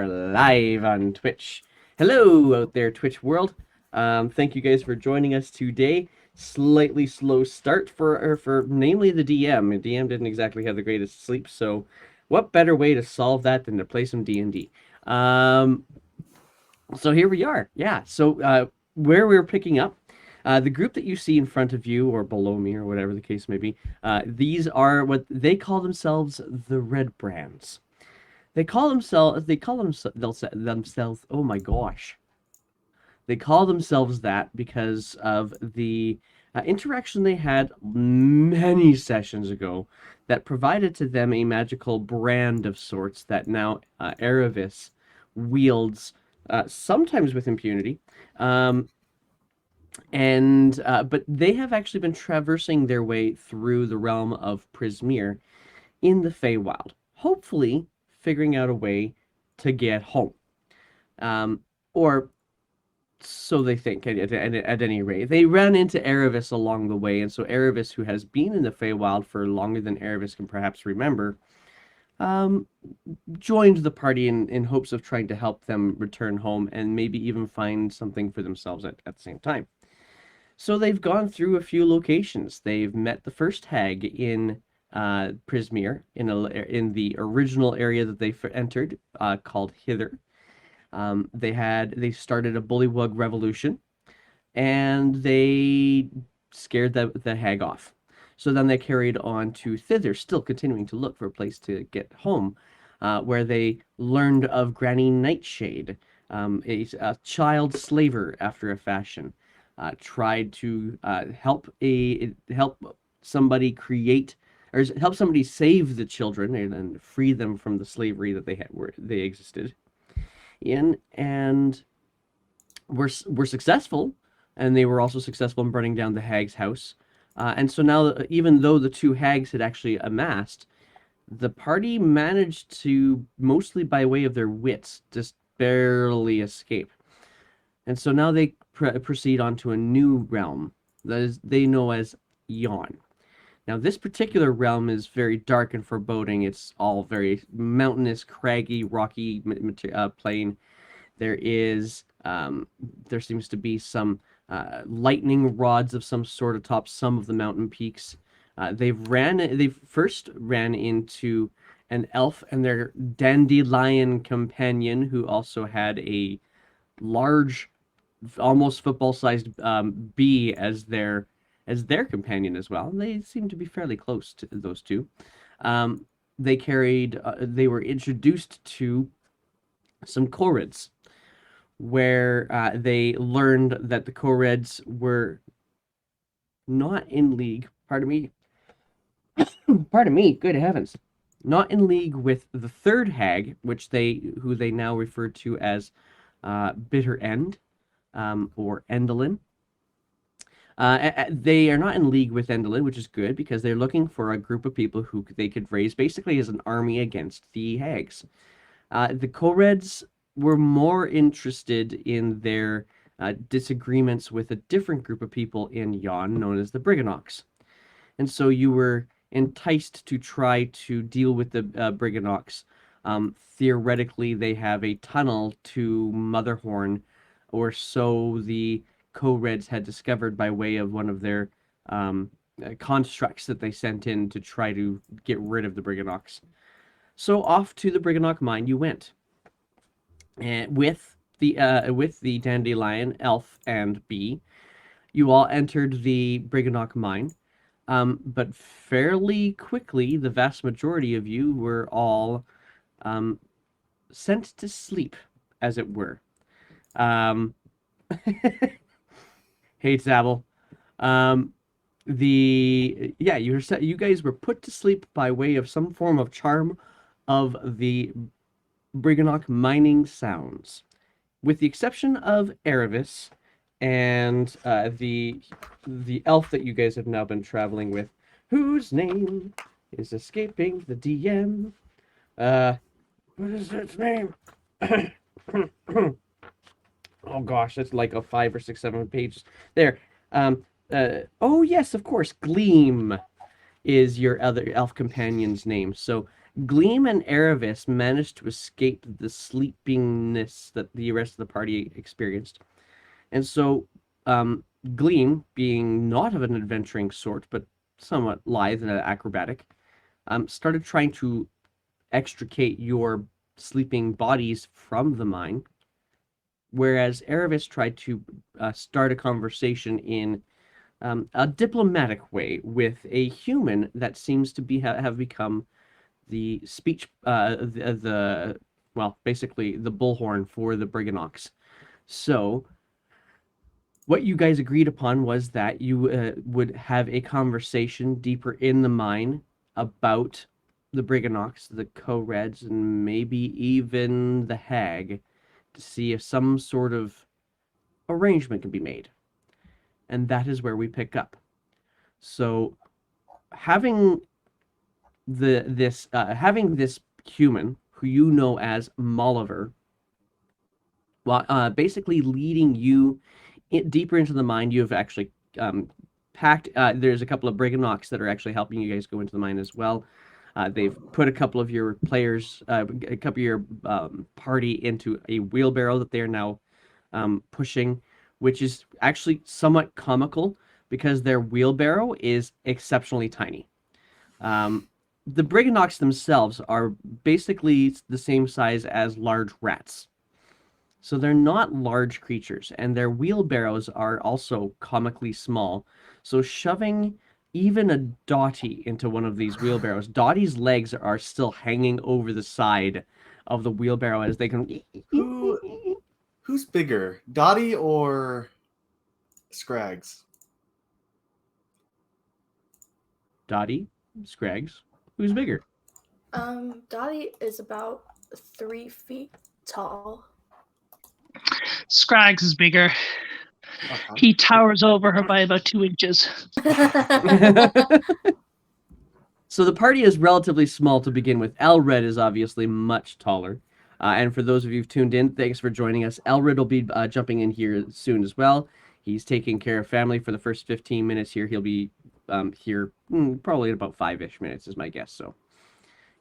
are live on Twitch. Hello out there, Twitch world. Thank you guys for joining us today. Slightly slow start for namely the DM. The DM didn't exactly have the greatest sleep, so what better way to solve that than to play some D&D? So here we are. Yeah. So where we're picking up, the group that you see in front of you or below me or whatever the case may be, these are what they call themselves the Red Brands. They call themselves, oh my gosh. They call themselves that because of the interaction they had many sessions ago that provided to them a magical brand of sorts that now Aravis wields, sometimes with impunity. Um, and But they have actually been traversing their way through the realm of Prismeer in the Feywild, hopefully figuring out a way to get home. Um, or so they think, at any rate. They ran into Aravis along the way, and so Aravis, who has been in the Feywild for longer than Aravis can perhaps remember, um, joined the party in hopes of trying to help them return home and maybe even find something for themselves at the same time. So they've gone through a few locations. They've met the first hag in Prismeer, in the original area that they entered, called Hither. They started a bullywug revolution, and they scared the hag off. So then they carried on to Thither, still continuing to look for a place to get home, where they learned of Granny Nightshade, a child slaver after a fashion. Tried to help somebody create or help somebody save the children and free them from the slavery that they existed in, and were successful, and they were also successful in burning down the hag's house. And so now, even though the two hags had actually amassed, the party managed to, mostly by way of their wits, just barely escape. And so now they proceed on to a new realm that is they know as Yon. Now, this particular realm is very dark and foreboding. It's all very mountainous, craggy, rocky plain. There is there seems to be some lightning rods of some sort atop some of the mountain peaks. They first ran into an elf and their dandelion companion, who also had a large, almost football-sized bee as their companion as well. And they seem to be fairly close to those two. They were introduced to some Korrids, where they learned that the Korrids were not in league. Pardon me. Good heavens, not in league with the third hag, who they now refer to as Bitter End, or Endelin. They are not in league with Endelin, which is good because they're looking for a group of people who they could raise basically as an army against the hags. The Koreds were more interested in their disagreements with a different group of people in Yon, known as the Brigganoks. And so you were enticed to try to deal with the Brigganoks. Theoretically, they have a tunnel to Motherhorn, or so the Co-Reds had discovered by way of one of their constructs that they sent in to try to get rid of the Brigganoks. So off to the Brigganock mine you went, and with the dandelion, elf, and bee. You all entered the Brigganock mine, but fairly quickly, the vast majority of you were all sent to sleep, as it were. Um, Hey, Zabel. Um, you guys were put to sleep by way of some form of charm of the Brigganock mining sounds, with the exception of Aravis and the elf that you guys have now been traveling with, whose name is escaping the DM. What is its name? Oh gosh, that's like a 5 or 6, 7 pages. There. Oh yes, of course. Gleam is your other elf companion's name. So Gleam and Erevis managed to escape the sleepiness that the rest of the party experienced. And so, Gleam, being not of an adventuring sort, but somewhat lithe and acrobatic, started trying to extricate your sleeping bodies from the mine, whereas Erevis tried to start a conversation in a diplomatic way with a human that seems to have become the speech, well, basically the bullhorn for the Brigganox. So what you guys agreed upon was that you would have a conversation deeper in the mine about the Brigganox, the Co-Reds, and maybe even the Hag to see if some sort of arrangement can be made. And that is where we pick up. So having having this human who you know as Molliver, well, basically leading you deeper into the mine. You have actually packed. There's a couple of Brigganoks that are actually helping you guys go into the mine as well. They've put a couple of your players, a couple of your party into a wheelbarrow that they are now pushing, which is actually somewhat comical because their wheelbarrow is exceptionally tiny. The Brigganoks themselves are basically the same size as large rats. So they're not large creatures, and their wheelbarrows are also comically small. So shoving even a Dottie into one of these wheelbarrows, Dottie's legs are still hanging over the side of the wheelbarrow as they can. Who's bigger, Dottie or Scrags? Dottie, Scrags, who's bigger? Dottie is about 3 feet tall. Scrags is bigger. Uh-huh. He towers over her by about 2 inches. So the party is relatively small to begin with. Elred is obviously much taller. And for those of you who've tuned in, thanks for joining us. Elred will be jumping in here soon as well. He's taking care of family for the first 15 minutes here. He'll be here probably in about 5-ish minutes is my guess. So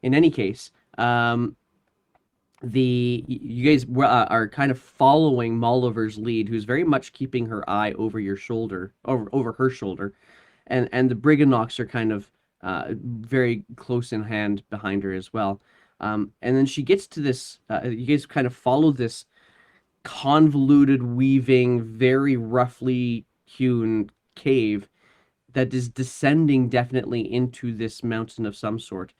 in any case, you guys are kind of following Molliver's lead, who's very much keeping her eye over your shoulder, over her shoulder, and the Brigganoks are kind of very close in hand behind her as well. And then she gets to this. You guys kind of follow this convoluted, weaving, very roughly hewn cave that is descending definitely into this mountain of some sort.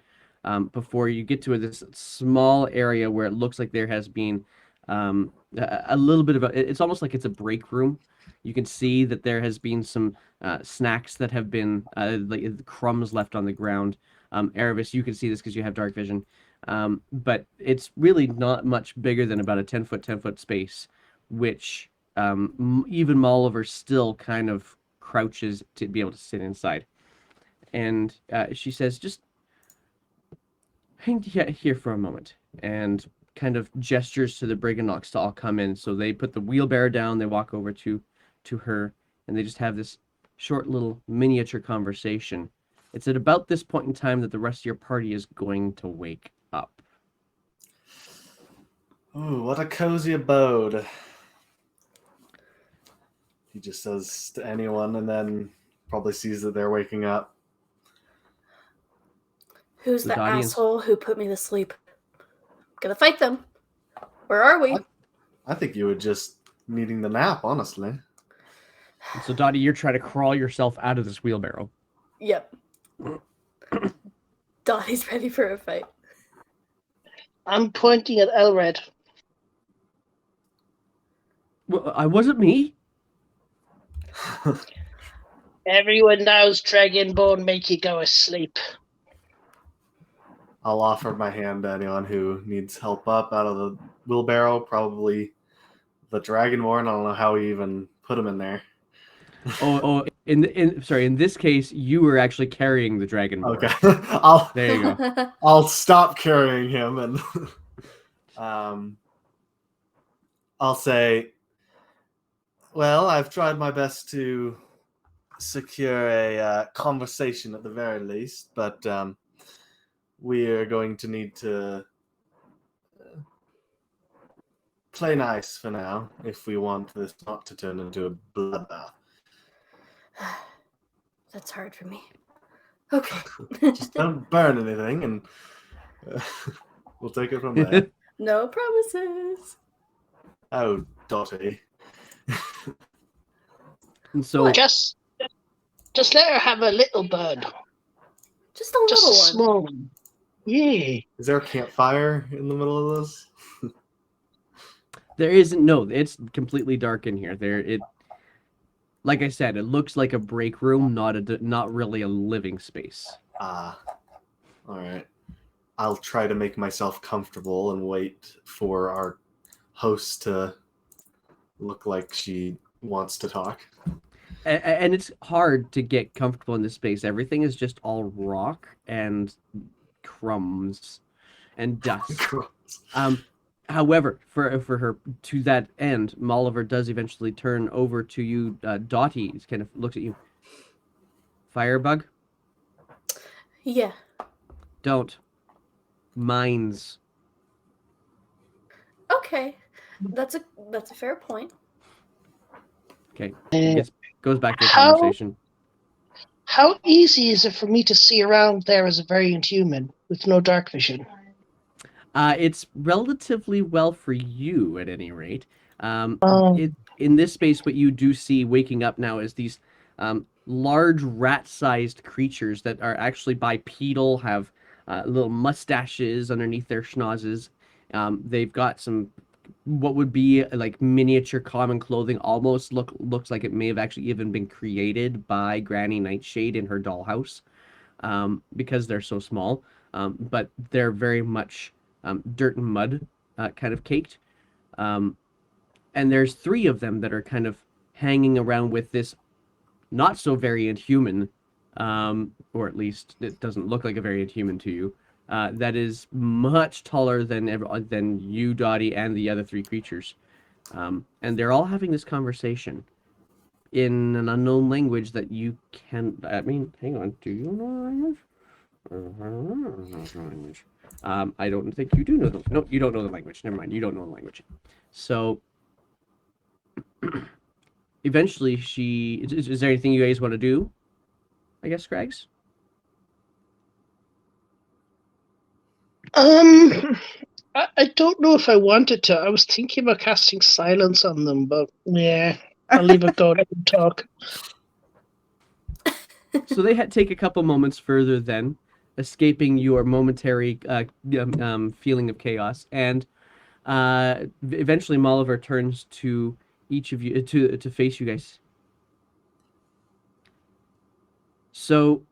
Before you get to this small area where it looks like there has been a little bit of it's almost like it's a break room. You can see that there has been some snacks that have been like crumbs left on the ground. Erevis, you can see this because you have dark vision. But it's really not much bigger than about a 10-foot space, which even Molliver still kind of crouches to be able to sit inside. And she says, just hang here for a moment, and kind of gestures to the Brigganoks to all come in. So they put the wheelbarrow down, they walk over to her, and they just have this short little miniature conversation. It's at about this point in time that the rest of your party is going to wake up. Ooh, what a cozy abode. He just says to anyone and then probably sees that they're waking up. Who's the Dottie asshole who put me to sleep? I'm gonna fight them. Where are we? I think you were just needing the nap, honestly. And so Dottie, you're trying to crawl yourself out of this wheelbarrow. Yep. Dottie's ready for a fight. I'm pointing at Elred. Well, I wasn't me. Everyone knows Dragonborn make you go asleep. I'll offer my hand to anyone who needs help up out of the wheelbarrow. Probably the Dragonborn. I don't know how we even put him in there. In this case, you were actually carrying the Dragonborn. Okay, There you go. I'll stop carrying him and I'll say, well, I've tried my best to secure a conversation at the very least, but we are going to need to play nice for now if we want this not to turn into a bloodbath. That's hard for me. Okay. Just don't burn anything, and we'll take it from there. No promises. Oh, Dottie. And so, What? Just let her have a little bird. Just a Just a little one. small one. Yeah. Is there a campfire in the middle of this? there isn't, no, it's completely dark in here. Like I said, it looks like a break room, not really a living space. All right. I'll try to make myself comfortable and wait for our host to look like she wants to talk. And it's hard to get comfortable in this space. Everything is just all rock and crumbs and dust. However, for her, to that end, Molliver does eventually turn over to you. Dottie kind of looks at you. Firebug? Yeah. Don't. Mines. Okay. That's a fair point. Okay. Uh, Goes back to the how- conversation. How easy is it for me to see around there as a variant human with no dark vision? It's relatively well for you, at any rate. Um, In this space, what you do see waking up now is these large rat-sized creatures that are actually bipedal, have little mustaches underneath their schnozzes. They've got some what would be like miniature common clothing. Almost looks like it may have actually even been created by Granny Nightshade in her dollhouse, because they're so small. But they're very much dirt and mud kind of caked. And there's 3 of them that are kind of hanging around with this not so variant human, or at least it doesn't look like a variant human to you, that is much taller than you, Dottie, and the other 3 creatures. And they're all having this conversation in an unknown language that you can... I mean, hang on. Do you know language? Language. I don't think you do know the... No, you don't know the language. Never mind. You don't know the language. So, eventually she... Is there anything you guys want to do? I guess, Scrags? I don't know if I wanted to. I was thinking about casting silence on them, but yeah, I'll leave it go. Let them talk. So they take a couple moments further then, escaping your momentary feeling of chaos, and eventually Molliver turns to each of you to face you guys. So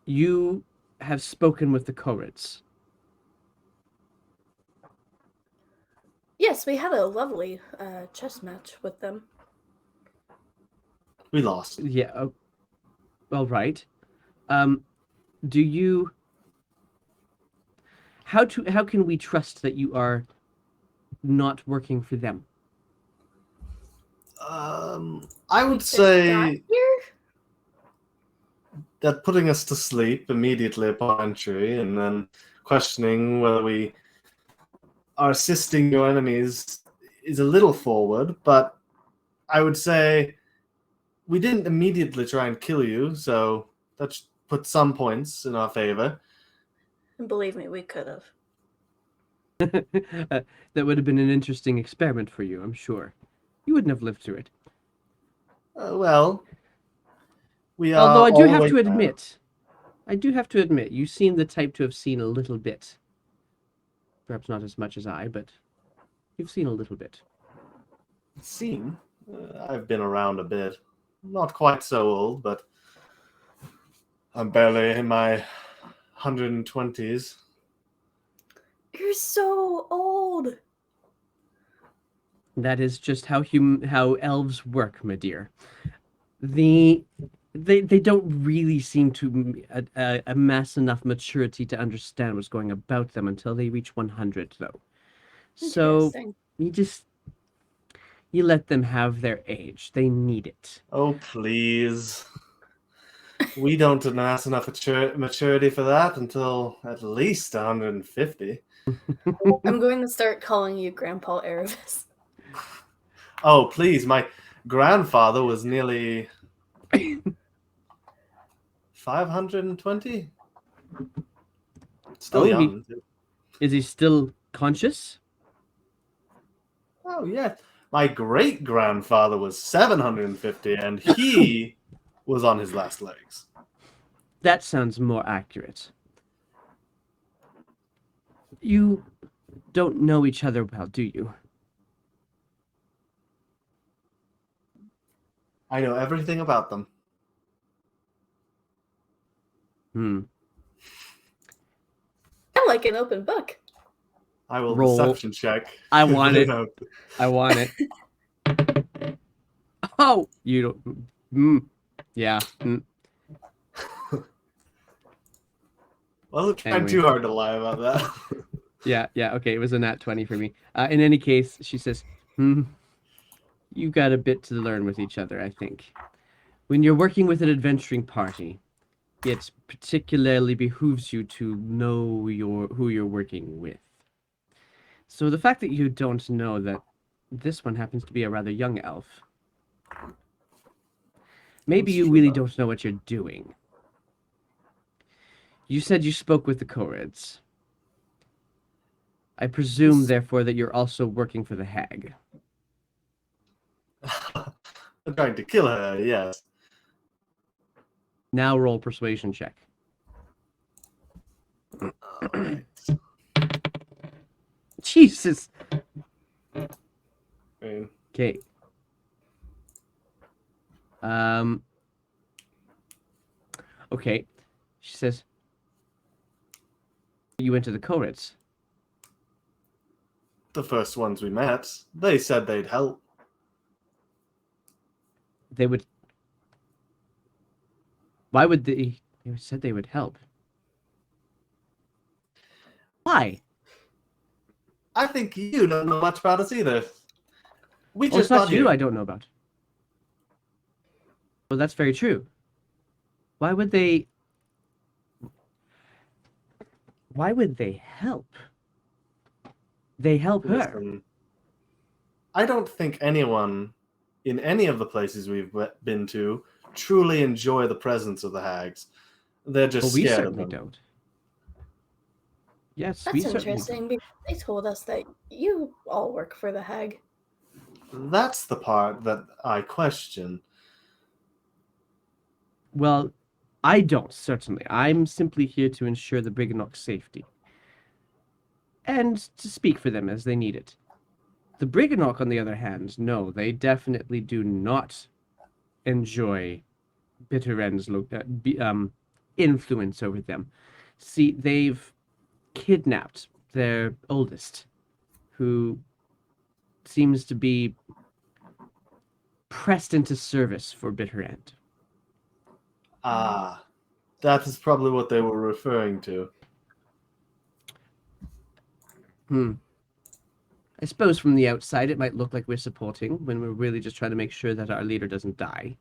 you have spoken with the Corrids. Yes, we had a lovely chess match with them. We lost. Yeah. All right. Do you? How can we trust that you are not working for them? I would Just got say here? that putting us to sleep immediately upon entry and then questioning whether we are assisting your enemies is a little forward, but I would say we didn't immediately try and kill you, so that should put some points in our favor. And believe me, we could have. That would have been an interesting experiment for you, I'm sure. You wouldn't have lived through it. Well, we are. Although I do all have the to way back. admit, you seem the type to have seen a little bit. Perhaps not as much as I, but you've seen a little bit. Seen. I've been around a bit. Not quite so old, but I'm barely in my 120s. You're so old. That is just how elves work, my dear. They don't really seem to amass enough maturity to understand what's going about them until they reach 100, though. So Interesting. you let them have their age. They need it. Oh, please. We don't amass enough maturity for that until at least 150. I'm going to start calling you Grandpa Erebus. Oh, please, my grandfather was nearly 520. Still Oh, young. is he still conscious? Oh, yeah. My great grandfather was 750, and he was on his last legs. That sounds more accurate. You don't know each other well, do you? I know everything about them. Hmm. I'm like an open book. I will Roll. deception check. I want it. I want it. Oh, you don't. Yeah. Wasn't trying Anyway. too hard to lie about that. Yeah. Okay, it was a nat 20 for me. In any case, she says, you got a bit to learn with each other, I think. When you're working with an adventuring party, it particularly behooves you to know who you're working with. So the fact that you don't know that this one happens to be a rather young elf, maybe That's you true, really though. don't know what you're doing. You said you spoke with the Corrids. I presume, therefore, that you're also working for the hag. I'm trying to kill her, yes. Now roll persuasion check. Alright. Jesus. Okay. Okay. Okay. She says, you went to the Corrids. The first ones we met, they said they'd help. They would. Why would they? They said they would help. Why? I think you don't know much about us either. We Oh, it's just not got you here. I don't know about. Well, that's very true. Why would they? Why would they help? They help her. Listen, I don't think anyone in any of the places we've been to truly enjoy the presence of the hags. They're just Well, we scared of certainly them. don't. Yes, That's we certainly interesting because they told us that you all work for the hag. That's the part that I question. Well, I don't, certainly. I'm simply here to ensure the Brigganock's safety. And to speak for them as they need it. The Brigganock, on the other hand, no, they definitely do not enjoy Bitterend's influence over them. See, they've kidnapped their oldest, who seems to be pressed into service for Bitterend. Ah, that is probably what they were referring to. I suppose from the outside it might look like we're supporting when we're really just trying to make sure that our leader doesn't die.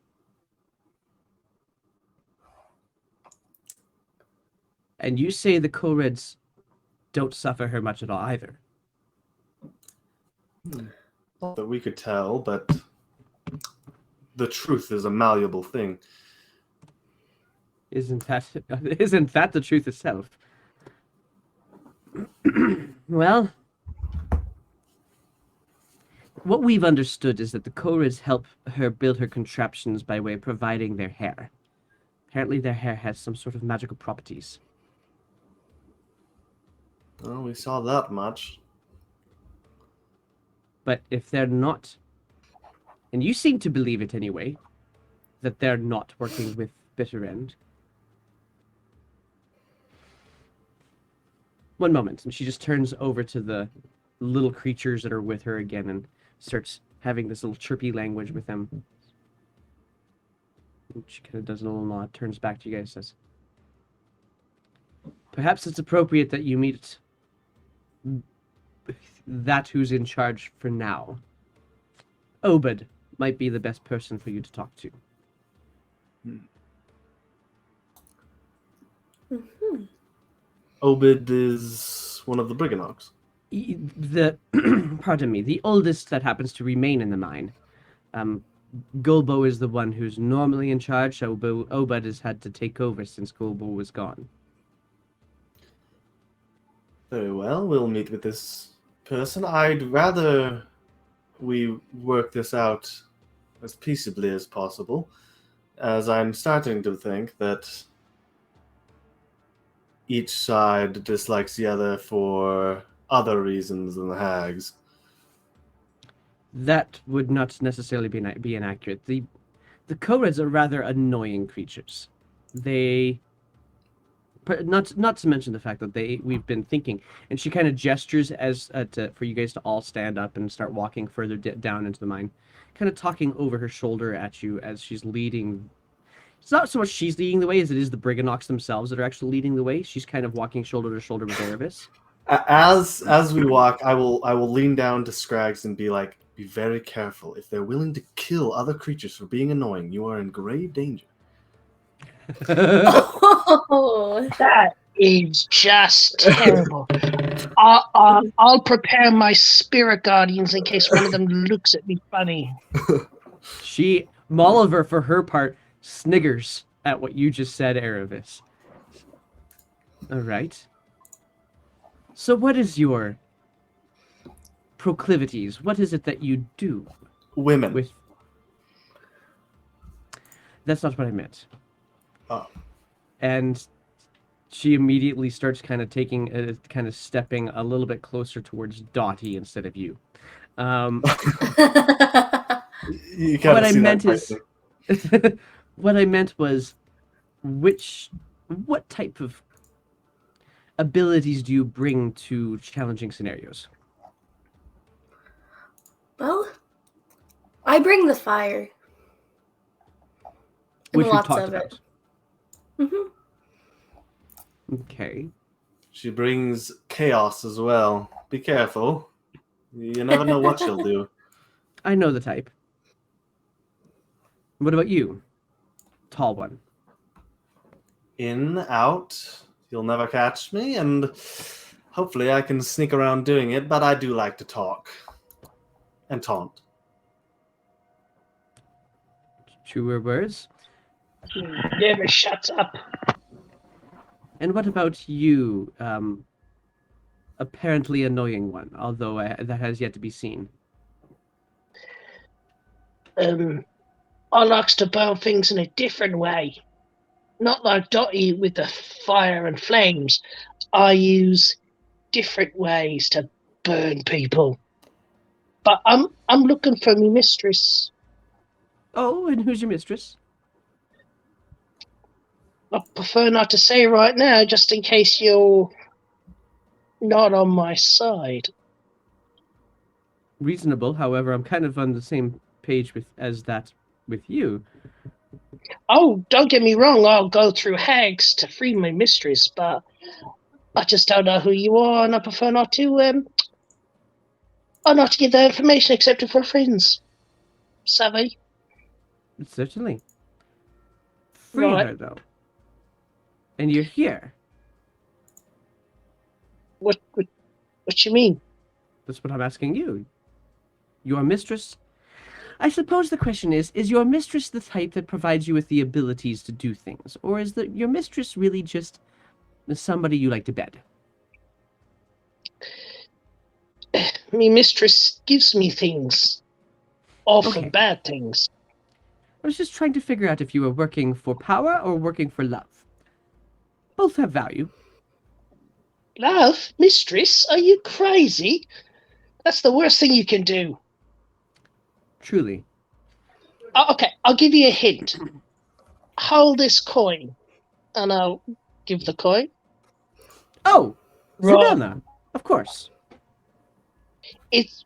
And you say the Corrids don't suffer her much at all either. Not that we could tell, but the truth is a malleable thing. Isn't that the truth itself? Well, what we've understood is that the Corrids help her build her contraptions by way of providing their hair. Apparently their hair has some sort of magical properties. Well, we saw that much. But if they're not, and you seem to believe it anyway, that they're not working with Bitterend. One moment, and she just turns over to the little creatures that are with her again and starts having this little chirpy language with them. And she kind of does a little nod, turns back to you guys, says, perhaps it's appropriate that you meet that who's in charge for now. Obed might be the best person for you to talk to. Obid is one of the Briggannocks. The pardon me, the oldest that happens to remain in the mine. Gulbo is the one who's normally in charge, so Obed has had to take over since Gulbo was gone. Very well, we'll meet with this person. I'd rather we work this out as peaceably as possible, as I'm starting to think that each side dislikes the other for other reasons than the hags. That would not necessarily be inaccurate. The Koreds are rather annoying creatures. They, not to mention the fact that we've been thinking, and she kind of gestures for you guys to all stand up and start walking further down into the mine, kind of talking over her shoulder at you as she's leading. It's not so much she's leading the way as it is the Briggannocks themselves that are actually leading the way. She's kind of walking shoulder to shoulder with Erebus. As we walk, I will lean down to Scrags and be like, "Be very careful. If they're willing to kill other creatures for being annoying, you are in grave danger." Oh, That is just terrible. I'll prepare my spirit guardians in case one of them looks at me funny. Molliver, for her part, sniggers at what you just said, Erebus. All right. So what is your proclivities? What is it that you do? Women. That's not what I meant. Oh. And she immediately starts kind of stepping a little bit closer towards Dottie instead of you. You What I meant is, what I meant was, what type of abilities do you bring to challenging scenarios? well, I bring the fire. Which we've Lots talked of it. about. Mm-hmm. Okay. She brings chaos as well. Be careful. You never know what she'll do. I know the type. What about you? Tall one. In, out, you'll never catch me, and hopefully I can sneak around doing it, but I do like to talk. And taunt. Truer words. Never shuts up. And what about you, apparently annoying one, although that has yet to be seen? I likes to burn things in a different way. Not like Dottie with the fire and flames. I use different ways to burn people. But I'm looking for my mistress. Oh, and who's your mistress? I prefer not to say right now, just in case you're not on my side. Reasonable, however, I'm kind of on the same page with you. Oh, don't get me wrong, I'll go through hags to free my mistress, but I just don't know who you are, and I prefer not to give that information except for friends. Savvy? Certainly. Free Right. her, though. And you're here. What you mean? That's what I'm asking you. Your mistress? I suppose the question is your mistress the type that provides you with the abilities to do things? Or is your mistress really just somebody you like to bed? Me mistress gives me things. Often Okay. bad things. I was just trying to figure out if you were working for power or working for love. Both have value. Love? Mistress? Are you crazy? That's the worst thing you can do. Truly. Okay, I'll give you a hint. Hold this coin. And I'll give the coin. Oh! Right. Sabina! Of course. It's...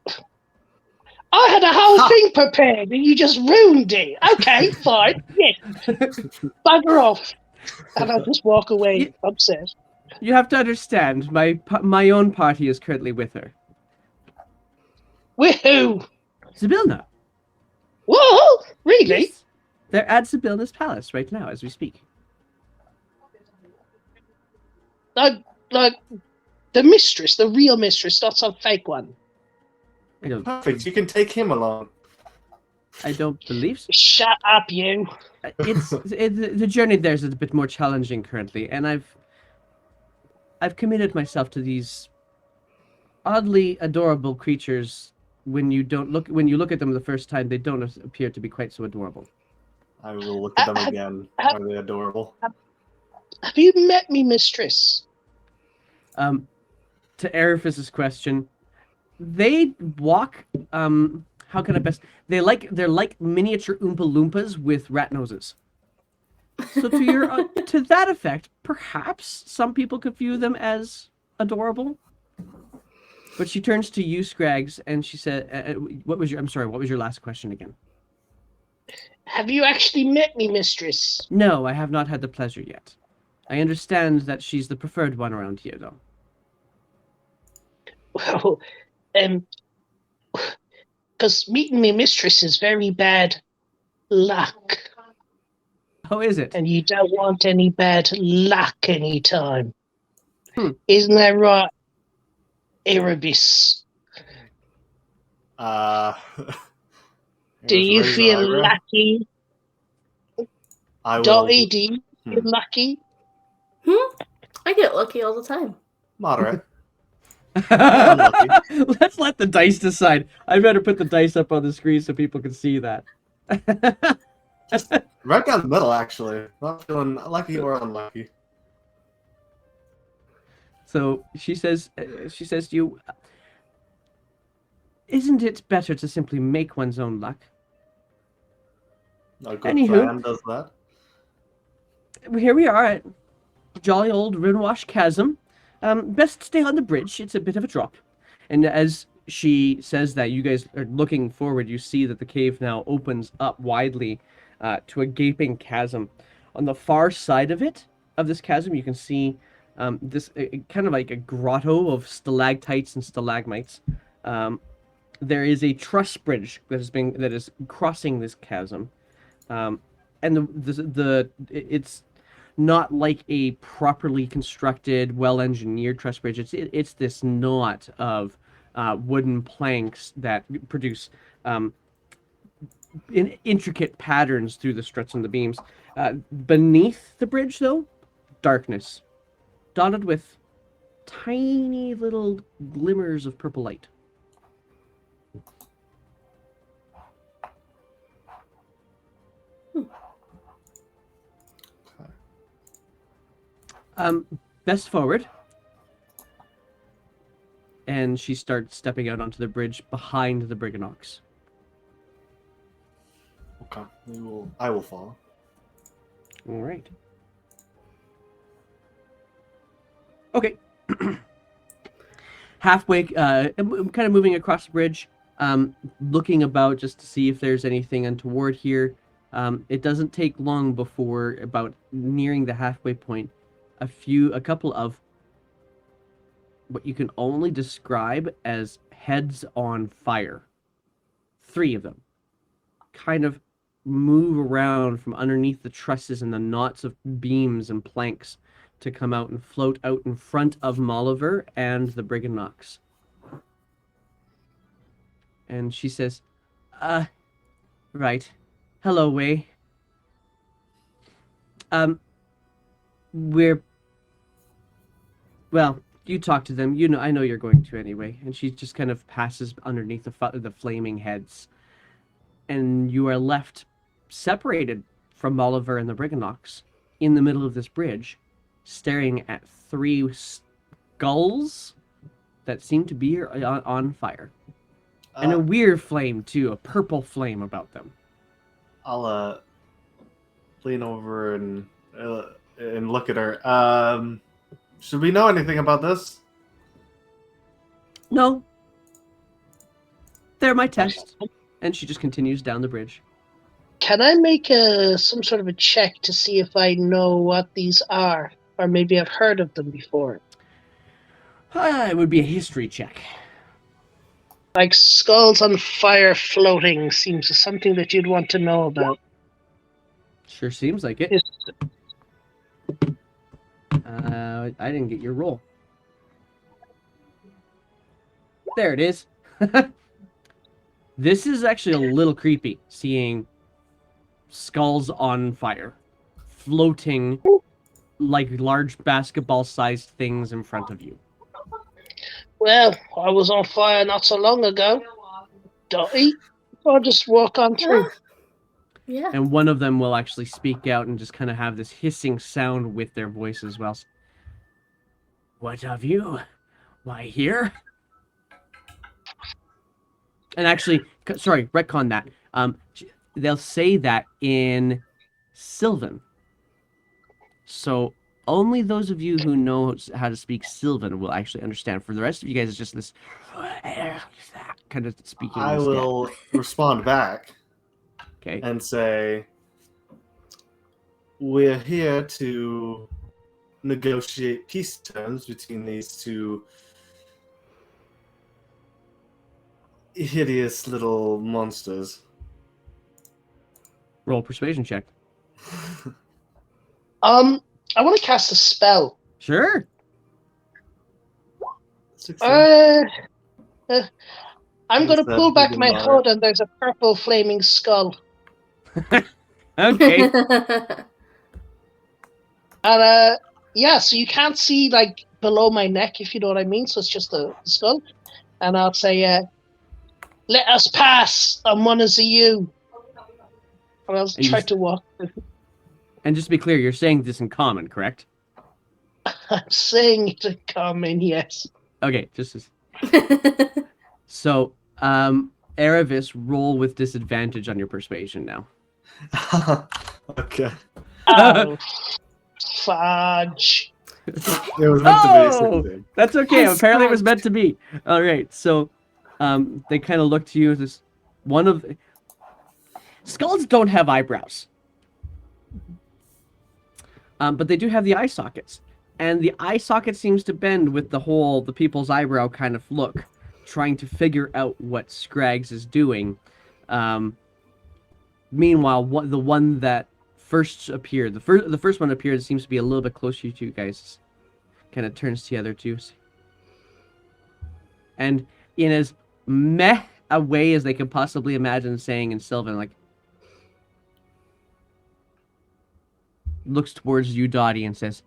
I had a whole thing prepared and you just ruined it. Okay, fine. Yes. Bugger off. And I'll just walk away upset. You have to understand, my own party is currently with her. With who? Sibilna. Whoa! Really? Yes. They're at Sibilna's palace right now as we speak. Like the mistress, the real mistress, not some fake one. I don't. Perfect. You can take him along. I don't believe so. Shut up, you. The journey there is a bit more challenging currently, and I've committed myself to these oddly adorable creatures. When you look at them the first time, they don't appear to be quite so adorable. I will look at them again. Are they adorable? Have you met me, mistress? To Arifis's question, they walk. How can I best? They're like miniature Oompa Loompas with rat noses. So to that effect, perhaps some people could view them as adorable. But she turns to you, Scraggs, and she said, "What was your last question again?" Have you actually met me, mistress? No, I have not had the pleasure yet. I understand that she's the preferred one around here, though. Well, because meeting me, mistress, is very bad luck. How is it? And you don't want any bad luck anytime. Isn't that right, Erebus? Do you feel lucky? Dottie, do you feel lucky? I get lucky all the time. Moderate. Let's let the dice decide. I better put the dice up on the screen so people can see that. Right down the middle, actually. Not feeling lucky or unlucky. So she says to you, "Isn't it better to simply make one's own luck?" A good plan does that. Here we are at jolly old Rinwash Chasm. Best stay on the bridge. It's a bit of a drop. And as she says that, you guys are looking forward. You see that the cave now opens up widely to a gaping chasm. On the far side of this chasm, you can see this kind of like a grotto of stalactites and stalagmites. There is a truss bridge that is crossing this chasm, and it's not like a properly constructed, well-engineered truss bridge. It's this knot of wooden planks that produce intricate patterns through the struts and the beams. Beneath the bridge, though, darkness, dotted with tiny little glimmers of purple light. Best forward. And she starts stepping out onto the bridge behind the Brigganox. Okay, I will follow. All right. Okay. Halfway, kind of moving across the bridge, looking about just to see if there's anything untoward here. It doesn't take long before, about nearing the halfway point, a couple of what you can only describe as heads on fire. 3 of them kind of move around from underneath the trusses and the knots of beams and planks to come out and float out in front of Molliver and the Brigganox. And she says, right. Hello, Way. Well, you talk to them. You know, I know you're going to anyway. And she just kind of passes underneath the flaming heads. And you are left separated from Oliver and the Brigganox in the middle of this bridge, staring at 3 skulls that seem to be on fire. And a weird flame, too. A purple flame about them. I'll lean over and look at her. Should we know anything about this? No. They're my test. And she just continues down the bridge. Can I make some sort of a check to see if I know what these are? Or maybe I've heard of them before. It would be a history check. Like skulls on fire floating seems something that you'd want to know about. Sure seems like it. I didn't get your roll. There it is. This is actually a little creepy, seeing skulls on fire, floating like large basketball-sized things in front of you. Well, I was on fire not so long ago. Dotty, I'll just walk on through. Yeah. And one of them will actually speak out and just kind of have this hissing sound with their voice as well. What of you? Why here? And actually, sorry, retcon that. They'll say that in Sylvan. So only those of you who know how to speak Sylvan will actually understand. For the rest of you guys, it's just this kind of speaking. I will respond back Okay. and say, we're here to negotiate peace terms between these two hideous little monsters. Roll persuasion check. I want to cast a spell. Sure. 16. I'm going to Is that pull back even my more? hood, and there's a purple flaming skull. Okay. And yeah, so you can't see like below my neck, if you know what I mean. So it's just the skull. And I'll say, "Let us pass. I'm one as a you." And I'll you try just- to walk. And just to be clear, you're saying this in common, correct? I'm saying it in common, yes. Okay, just as... So, Aravis, roll with disadvantage on your persuasion now. Okay. Oh, fudge. It was meant to Oh! be 16. That's okay. That's Apparently, it was smart. meant to be. All right. So, they kind of look to you as this one of skulls don't have eyebrows, but they do have the eye sockets, and the eye socket seems to bend with the people's eyebrow kind of look, trying to figure out what Scraggs is doing. Meanwhile, the one that first appeared, the first one appeared, seems to be a little bit closer to you guys. Kind of turns to the other two. And in as meh a way as they could possibly imagine saying in Sylvan, like, looks towards you, Dottie, and says,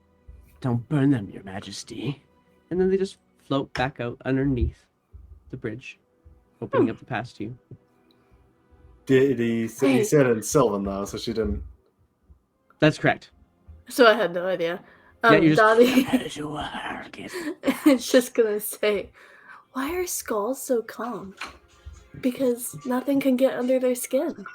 "Don't burn them, Your Majesty." And then they just float back out underneath the bridge, opening up the pass to you. Did he Hey. said it in Sylvan, though, so she didn't. That's correct. So I had no idea. Yeah, you're just- Dottie is just gonna say, why are skulls so calm? Because nothing can get under their skin.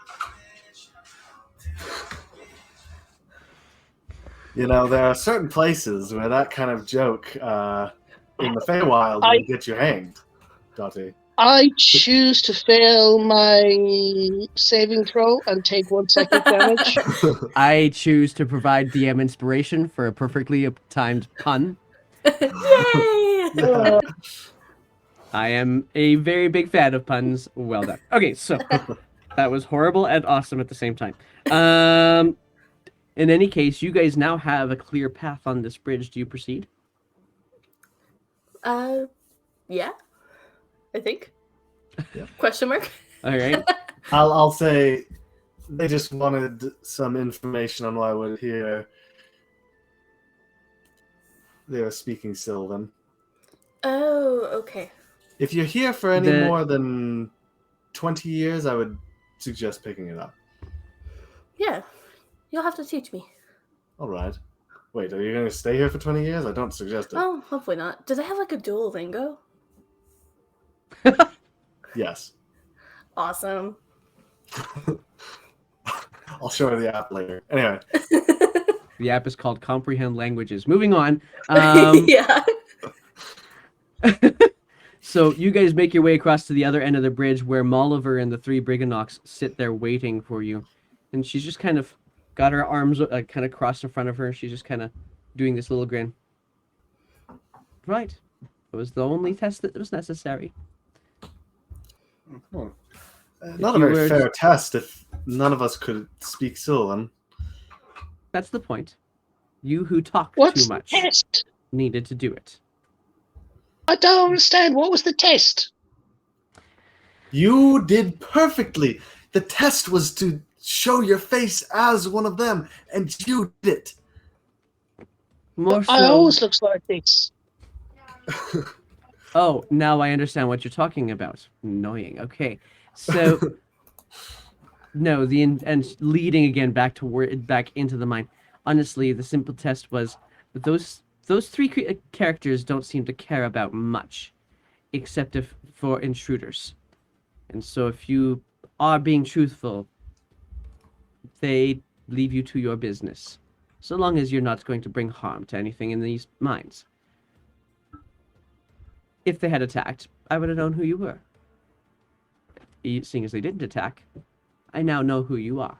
You know, there are certain places where that kind of joke in the Feywild will get you hanged, Dottie. I choose to fail my saving throw and take 1 second damage. I choose to provide DM inspiration for a perfectly timed pun. Yay! I am a very big fan of puns. Well done. Okay, so that was horrible and awesome at the same time. In any case, you guys now have a clear path on this bridge. Do you proceed? Yeah, I think. Yep. Question mark? All right. I'll say they just wanted some information on why we're here. They were speaking Sylvan. Oh, okay. If you're here for any The- more than 20 years, I would suggest picking it up. Yeah, you'll have to teach me. All right. Wait, are you going to stay here for 20 years? I don't suggest it. Oh, hopefully not. Do they have like a Duolingo? Yes. Awesome. I'll show her the app later. Anyway. The app is called Comprehend Languages. Moving on. Yeah. So you guys make your way across to the other end of the bridge where Molliver and the 3 Briggannocks sit there waiting for you. And she's just kind of got her arms kind of crossed in front of her. She's just kind of doing this little grin. Right. It was the only test that was necessary. Not If a you very were- fair test if none of us could speak Sylvan. That's the point. You who talk What's too the much test? needed to do it. I don't understand. What was the test? You did perfectly. The test was to show your face as one of them, and you did it. More I so. always looks like this. Oh, now I understand what you're talking about. Annoying. Okay, so no, and leading again back to back into the mine. Honestly, the simple test was those three characters don't seem to care about much, except if for intruders. And so, if you are being truthful, they leave you to your business, so long as you're not going to bring harm to anything in these mines. If they had attacked, I would have known who you were. Seeing as they didn't attack, I now know who you are.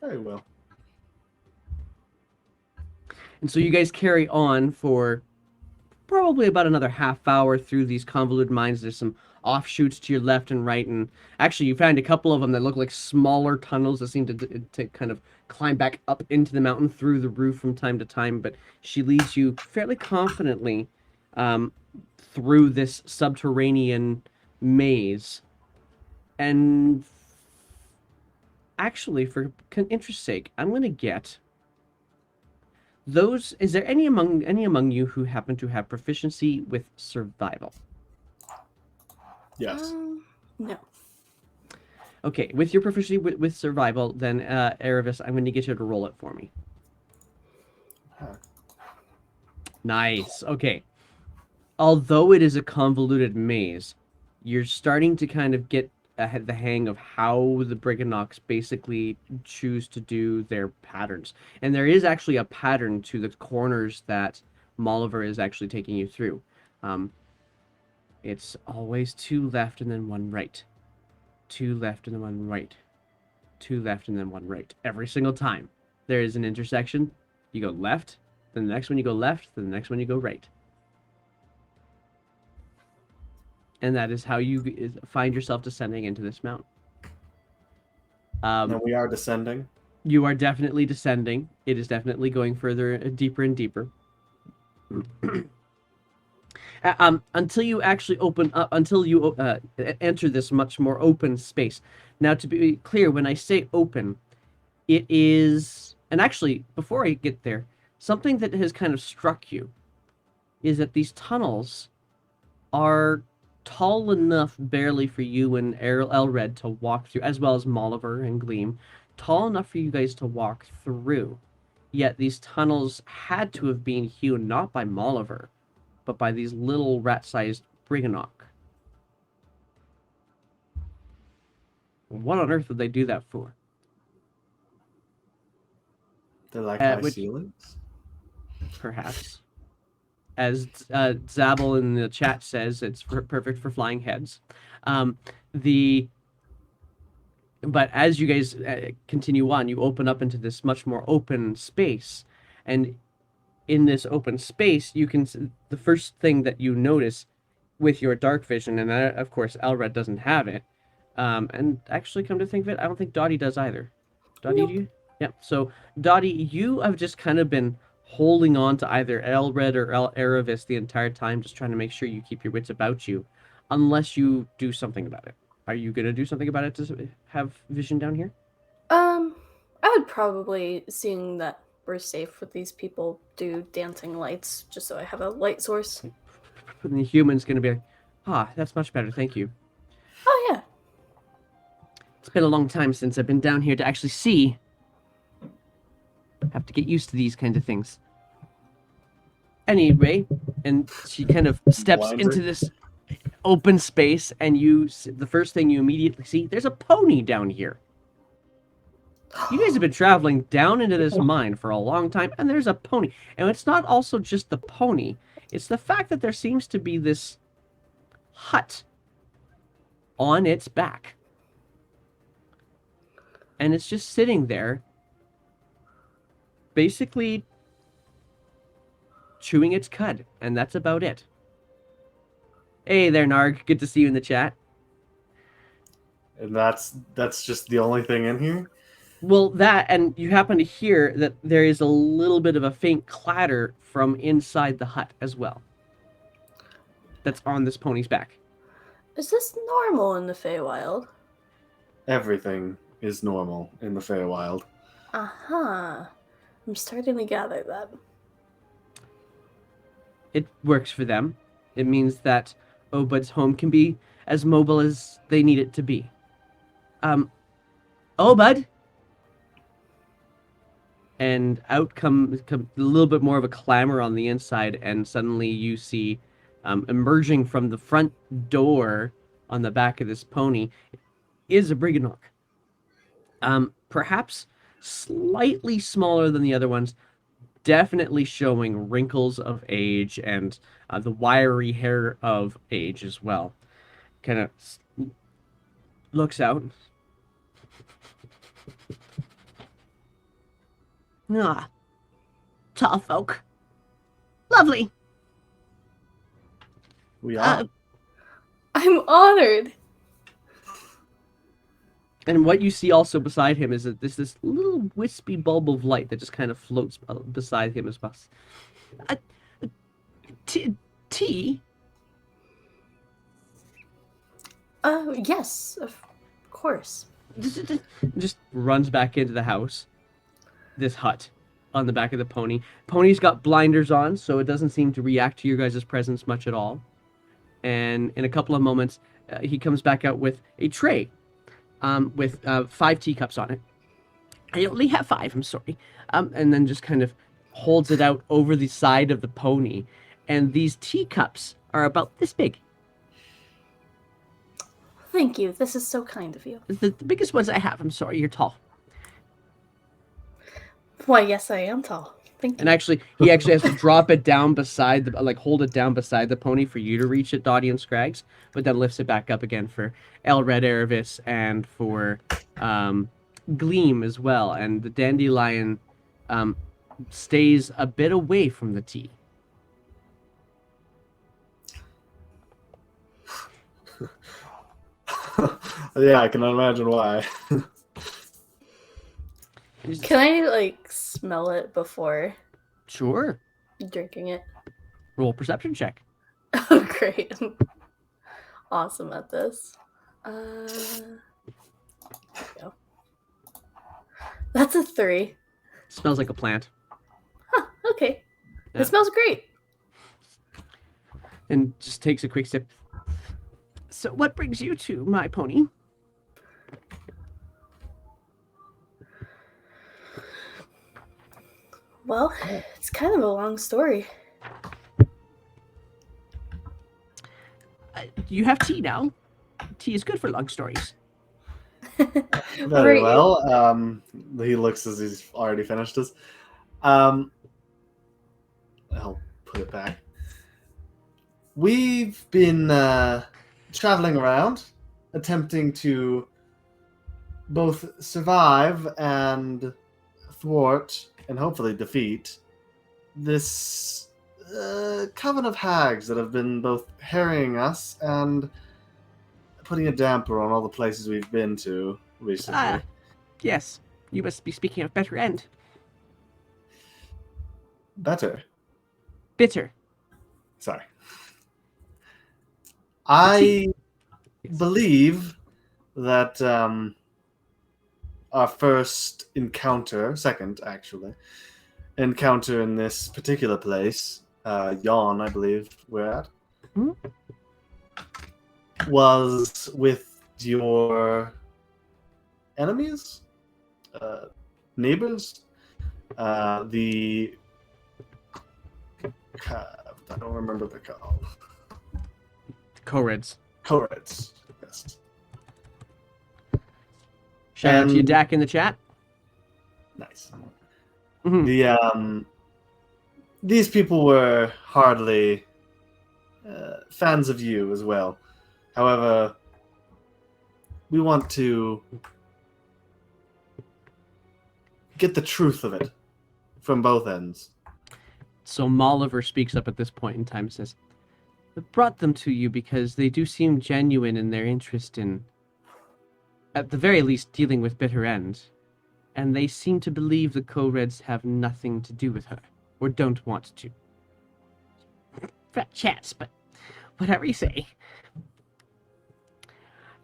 Very well. And so you guys carry on for probably about another half hour through these convoluted mines. There's some offshoots to your left and right, and actually you find a couple of them that look like smaller tunnels that seem to kind of climb back up into the mountain through the roof from time to time. But she leads you fairly confidently through this subterranean maze. And actually, for interest's sake, I'm going to get those. Is there any among you who happen to have proficiency with survival? Yes. No. Okay, with your proficiency with survival, then Erevis, I'm going to get you to roll it for me. Huh. Nice. Okay. Although it is a convoluted maze, you're starting to kind of get the hang of how the Briggannocks basically choose to do their patterns. And there is actually a pattern to the corners that Molliver is actually taking you through. It's always 2 left and then 1 right. 2 left and then 1 right. 2 left and then 1 right. Every single time there is an intersection, you go left, then the next one you go left, then the next one you go right. And that is how you find yourself descending into this mountain. And we are descending. You are definitely descending. It is definitely going further, deeper and deeper. Until you actually open up, until you enter this much more open space. Now, to be clear, when I say open, it is, and actually, before I get there, something that has kind of struck you is that these tunnels are tall enough barely for you and Elred to walk through, as well as Molliver and Gleam, tall enough for you guys to walk through. Yet these tunnels had to have been hewn not by Molliver, but by these little rat-sized Brigganock. What on earth would they do that for? They're like high which- ceilings. Perhaps. As Zabel in the chat says, it's perfect for flying heads. But as you guys continue on, you open up into this much more open space, and in this open space, you can the first thing that you notice with your dark vision, and of course Elred doesn't have it, and actually, come to think of it, I don't think Dottie does either. Dottie, Nope. do you? Yeah. So Dottie, you have just kind of been holding on to either Elred or Erevis the entire time, just trying to make sure you keep your wits about you, unless you do something about it. Are you gonna do something about it to have vision down here? I would probably, seeing that we're safe with these people, do dancing lights just so I have a light source. And the human's gonna be like, that's much better, thank you. Oh yeah. It's been a long time since I've been down here to actually see. Have to get used to these kinds of things. Anyway, and she kind of steps Blinder. into this open space, and the first thing you immediately see, there's a pony down here. You guys have been traveling down into this mine for a long time, and there's a pony. And it's not also just the pony, it's the fact that there seems to be this hut on its back. And it's just sitting there, basically chewing its cud, and that's about it. Hey there, Narg. Good to see you in the chat. And that's just the only thing in here? Well, that, and you happen to hear that there is a little bit of a faint clatter from inside the hut as well. That's on this pony's back. Is this normal in the Feywild? Everything is normal in the Feywild. Uh-huh. I'm starting to gather that. It works for them. It means that Obud's home can be as mobile as they need it to be. Obud! And out come a little bit more of a clamor on the inside, and suddenly you see emerging from the front door on the back of this pony is a Brigganock. Perhaps slightly smaller than the other ones, definitely showing wrinkles of age and the wiry hair of age as well. Kind of looks out. Ah, tall folk. Lovely. We are. I'm honored. And what you see also beside him is that there's this little wispy bulb of light that just kind of floats beside him as well. Tea? Yes, of course. Just runs back into the house. This hut on the back of the pony. Pony's got blinders on, so it doesn't seem to react to your guys' presence much at all. And in a couple of moments, he comes back out with a tray with 5 teacups on it. I only have 5, I'm sorry. And then just kind of holds it out over the side of the pony. And these teacups are about this big. Thank you. This is so kind of you. The biggest ones I have. I'm sorry, you're tall. Why, yes, I am tall. Thank you. And actually, he actually has to drop it down beside the, like, hold it down beside the pony for you to reach it, Dottie and Scrags, but then lifts it back up again for Elred Erevis and for Gleam as well. And the dandelion stays a bit away from the tea. Yeah, I can imagine why. Can I, like, smell it before Sure. drinking it? Roll perception check. Oh, great. I'm awesome at this. There we go. That's a 3. Smells like a plant. Huh, okay. Yeah. It smells great. And just takes a quick sip. So what brings you to my pony? Well, it's kind of a long story. You have tea now. Tea is good for long stories. Very Right. well. He looks as he's already finished his. I'll put it back. We've been traveling around, attempting to both survive and thwart and hopefully defeat this coven of hags that have been both harrying us and putting a damper on all the places we've been to recently. Yes, you must be speaking of Better End. Better. Bitter. Sorry. I believe that our first encounter, second actually, encounter in this particular place, Yawn, I believe we're at, Hmm? was with your enemies, neighbors, the I don't remember the call. Coreds. Correds. Yes. Shout out to you, And- Dak, in the chat. Nice. Mhm. These people were hardly fans of you as well. However, we want to get the truth of it from both ends. So Molliver speaks up at this point in time and says, I brought them to you because they do seem genuine in their interest in, at the very least, dealing with Bitter End. And they seem to believe the Co-Reds have nothing to do with her, or don't want to. Fat chance, but whatever you say.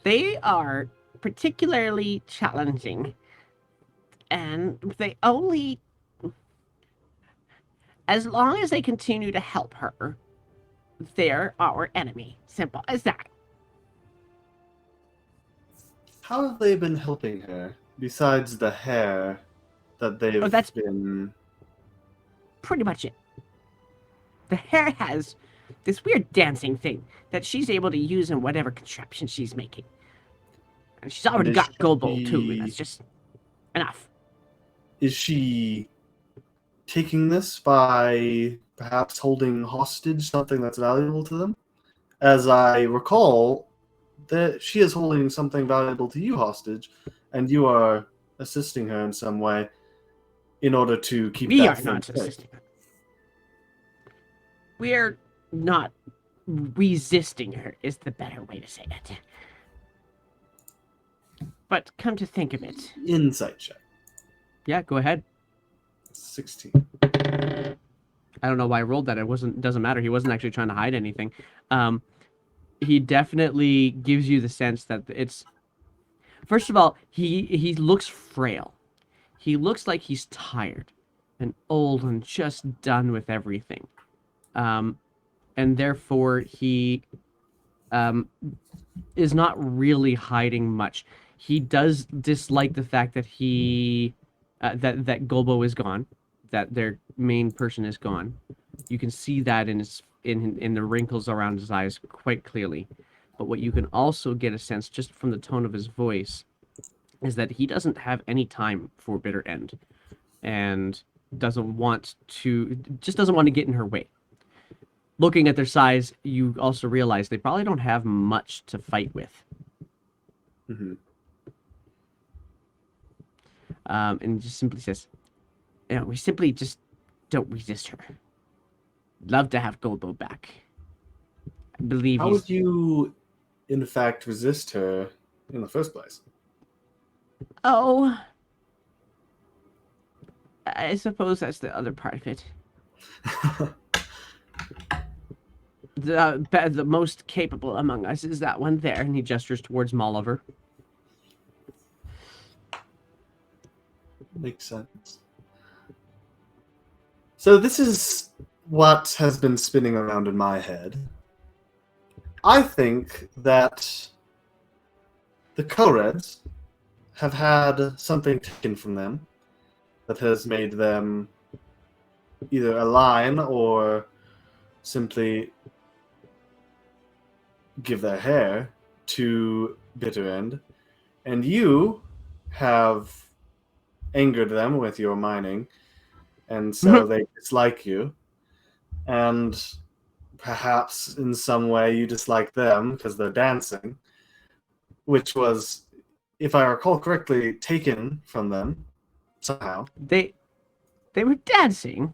They are particularly challenging, and they only, as long as they continue to help her, they're our enemy. Simple as that. How have they been helping her besides the hair that they've that's- been? Pretty much it. The hair has this weird dancing thing that she's able to use in whatever contraption she's making. And she's already is got Gobo too, she- and that's just enough. Is she taking this by perhaps holding hostage something that's valuable to them? As I recall, that she is holding something valuable to you hostage, and you are assisting her in some way in order to keep We that are thing not safe. resisting her. We're not resisting her, is the better way to say it. But come to think of it. Insight check. Yeah, go ahead. 16. I don't know why I rolled that. Doesn't matter. He wasn't actually trying to hide anything. He definitely gives you the sense that it's. First of all, he looks frail. He looks like he's tired, and old, and just done with everything. And therefore he is not really hiding much. He does dislike the fact that that Golbo is gone, that their main person is gone. You can see that in the wrinkles around his eyes quite clearly. But what you can also get a sense just from the tone of his voice is that he doesn't have any time for Bitter End, and doesn't want to get in her way. Looking at their size, you also realize they probably don't have much to fight with. Mm-hmm. And just simply says, we simply just don't resist her. Love to have Golbo back. I believe How would you, in fact, resist her in the first place? Oh, I suppose that's the other part of it. The most capable among us is that one there, and he gestures towards Molliver. Makes sense. So this is what has been spinning around in my head. I think that the Co-Reds have had something taken from them that has made them either align or simply give their hair to Bitter End, and you have angered them with your mining, and so they dislike you, and perhaps in some way you dislike them because they're dancing, which was, if I recall correctly, taken from them somehow. They were dancing.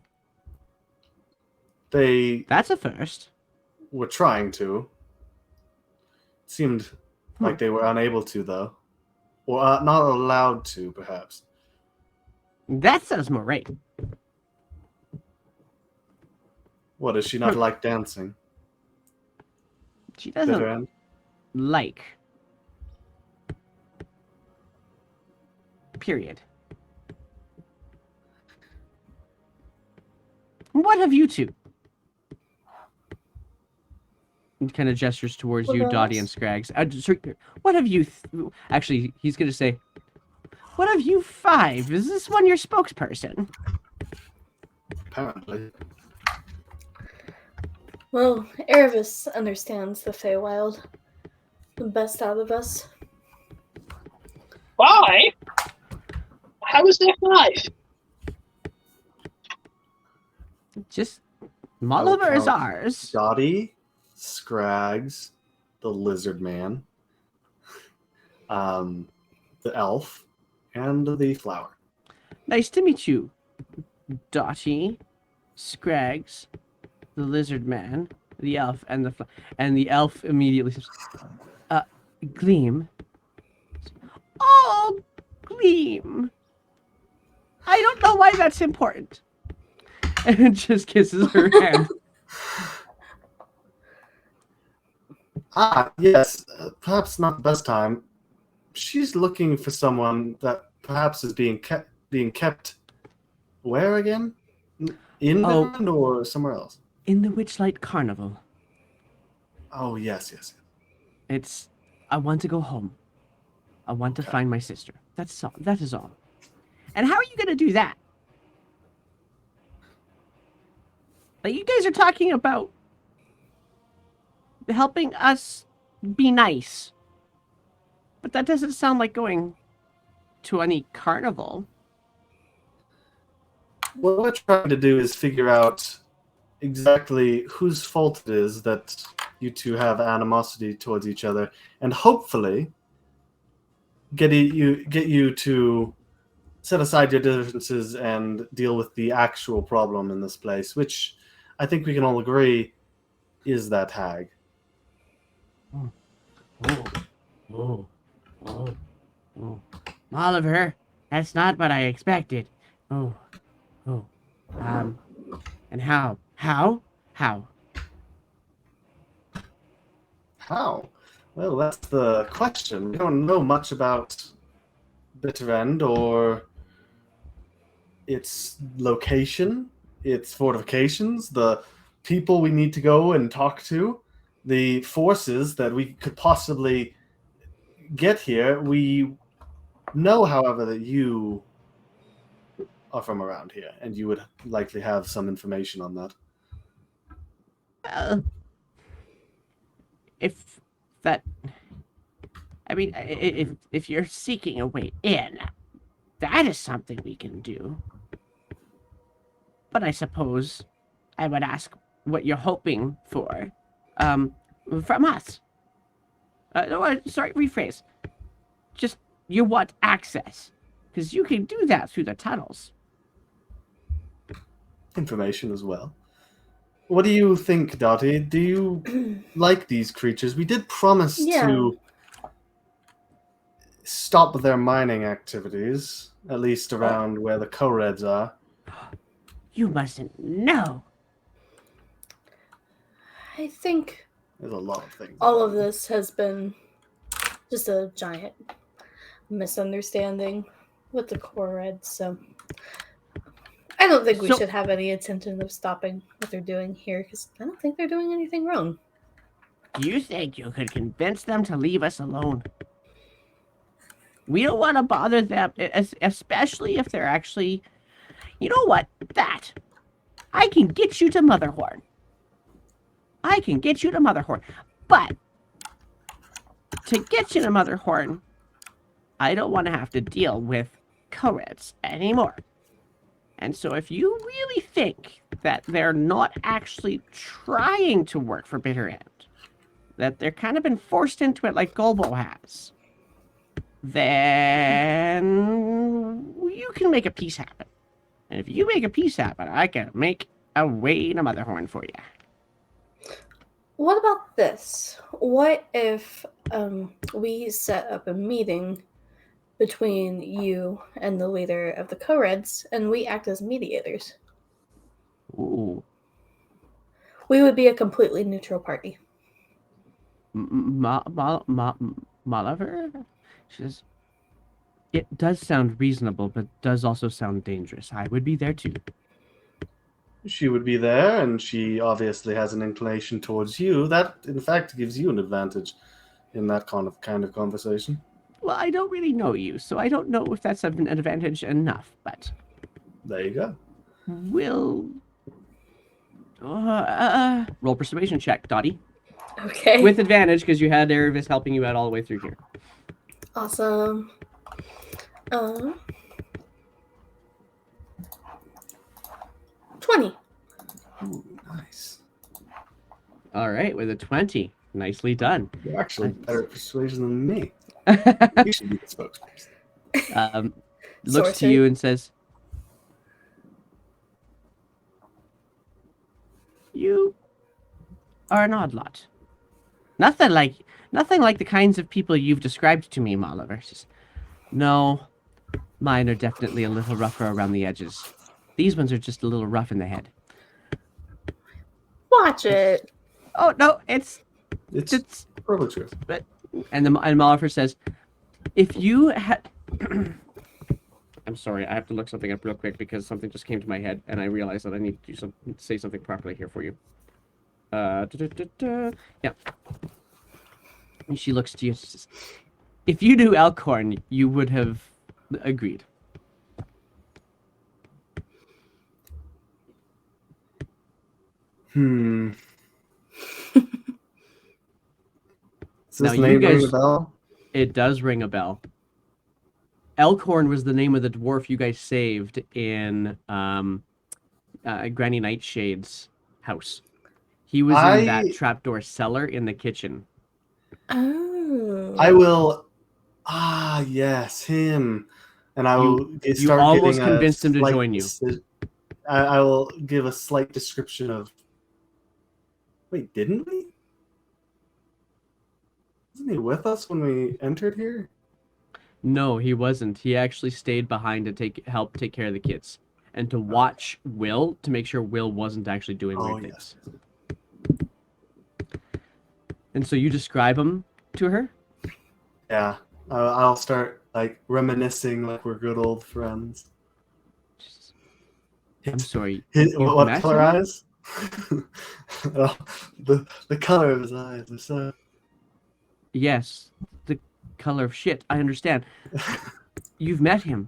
They That's a first. were trying to. Seemed like they were unable to, though. Or not allowed to, perhaps. That sounds more right. What, does she not like dancing? She Bitter doesn't End? like. Period. What have you two? He kind of gestures towards you, Dottie and Scrags. What have you... Actually, he's going to say, what have you five? Is this one your spokesperson? Apparently. Well, Erebus understands the Feywild the best out of us. 5? How is there 5? Just... Molliver is count ours. Dottie, Scrags, the Lizard Man, the Elf, and the Flower. Nice to meet you, Dottie, Scrags, the Lizard Man, the Elf, and the Elf immediately says, Gleam. Oh, Gleam. I don't know why that's important. And just kisses her hand. Ah, yes. Perhaps not the best time. She's looking for someone that perhaps is being kept. Where again? In Oh. Finland or somewhere else? In the Witchlight Carnival. Oh, yes. It's. I want to go home. I want to Okay. find my sister. That's all. That is all. And how are you going to do that? Like, you guys are talking about helping us be nice. But that doesn't sound like going to any carnival. What we're trying to do is figure out exactly whose fault it is that you two have animosity towards each other, and hopefully get you to set aside your differences and deal with the actual problem in this place, which I think we can all agree is that hag. Oh. Oliver, that's not what I expected. Oh. And how? How? How? Well, that's the question. We don't know much about Bitter End or its location, its fortifications, the people we need to go and talk to, the forces that we could possibly get here. We know, however, that you are from around here, and you would likely have some information on that. Well, if that, I mean, if you're seeking a way in, that is something we can do. But I suppose I would ask what you're hoping for, from us. No, sorry, rephrase. Just you want access, because you can do that through the tunnels. Information as well. What do you think, Dottie? Do you like these creatures? We did promise to stop their mining activities, at least around where the co-reds are. You mustn't know. I think There's a lot of things. all of this has been just a giant misunderstanding with the core reds, so I don't think we should have any intention of stopping what they're doing here, because I don't think they're doing anything wrong. Do you think you could convince them to leave us alone? We don't want to bother them, especially if they're actually... You know what? That. I can get you to Motherhorn. But to get you to Motherhorn, I don't want to have to deal with co-reds anymore. And so if you really think that they're not actually trying to work for Bitter End, that they're kind of been forced into it like Golbo has, then you can make a peace happen. And if you make a peace happen, I can make a way to Motherhorn for you. What about this? What if we set up a meeting between you and the leader of the co-reds, and we act as mediators? Ooh. We would be a completely neutral party. Moliver? She says, it does sound reasonable, but does also sound dangerous. I would be there too. She would be there, and she obviously has an inclination towards you. That, in fact, gives you an advantage in that kind of conversation. Well, I don't really know you, so I don't know if that's an advantage enough, but... There you go. We'll... roll persuasion check, Dottie. Okay. With advantage, because you had Erevis helping you out all the way through here. Awesome. 20. Ooh, nice. All right, with a 20. Nicely done. You're actually better at persuasion than me. You should be the spokesperson. Looks to you and says, you are an odd lot. Nothing like the kinds of people you've described to me, Moliver. No, mine are definitely a little rougher around the edges. These ones are just a little rough in the head. Watch it. Oh, no, it's It's It's probably true. and Molifer says, if you had. I'm sorry, I have to look something up real quick because something just came to my head and I realized that I need to say something properly here for you. Yeah. And she looks to you and says, if you knew Elkhorn, you would have agreed. Does Now, this you name ring guys- a bell? It does ring a bell. Elkhorn was the name of the dwarf you guys saved in Granny Nightshade's house. He was in that trapdoor cellar in the kitchen. Oh. I will. Ah, yes, him. And I will You almost convinced him to join you. I will give a slight description of. Wait, didn't we? Wasn't he with us when we entered here? No, he wasn't. He actually stayed behind to help take care of the kids and to watch Will to make sure Will wasn't actually doing weird things. And so you describe him to her? Yeah. I'll start like reminiscing like we're good old friends. I'm sorry. What met color him? eyes? Oh, the color of his eyes are so. Yes, the color of shit. I understand. You've met him.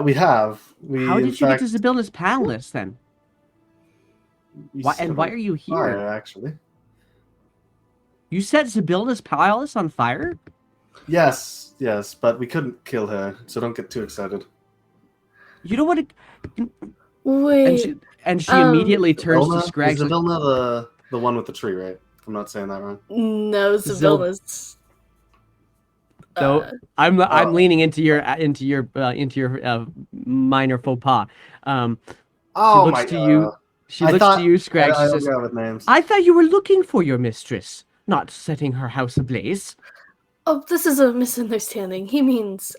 We have. How did you get to Sibylla's palace then? Why are you here? Fire, actually. You set Sibylla's palace on fire? Yes, but we couldn't kill her, so don't get too excited. You don't want to. Wait. And she immediately turns to Scraggs. Is Zavilna the one with the tree, right? I'm not saying that wrong. No, Sibylla's. So I'm leaning into your minor faux pas. She looks to you. She looks to you, Scraggs. She says, with names. "I thought you were looking for your mistress, not setting her house ablaze." Oh, this is a misunderstanding. He means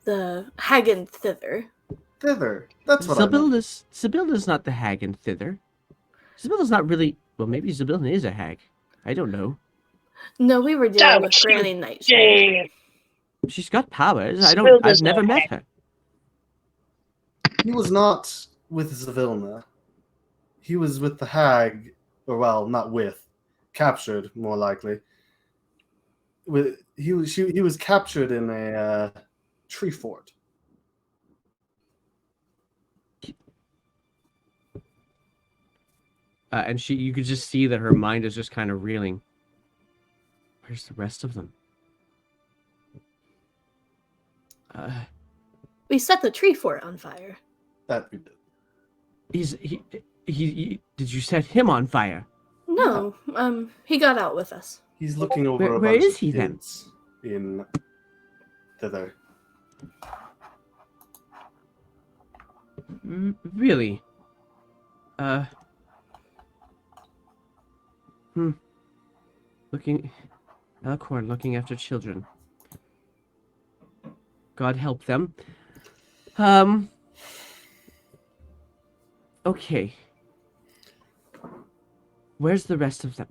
the hag and thither. Thither. That's what I meant. Sibylla's not the hag and thither. Sibylla's not really. Well, maybe Sibylla is a hag. I don't know. No, we were dealing with Granny Nightshade. She's got powers. Sibylla's I've never no met hag. her. He was not with Zavilna. He was with the hag, or well, not with, captured more likely. He was captured in a tree fort. And you could just see that her mind is just kind of reeling. Where's the rest of them? We set the tree fort on fire. That we did. Did you set him on fire? No, he got out with us. He's looking over a Where bunch is of he then? kids in thither. Really? Elkhorn looking after children. God help them. Okay. Where's the rest of them?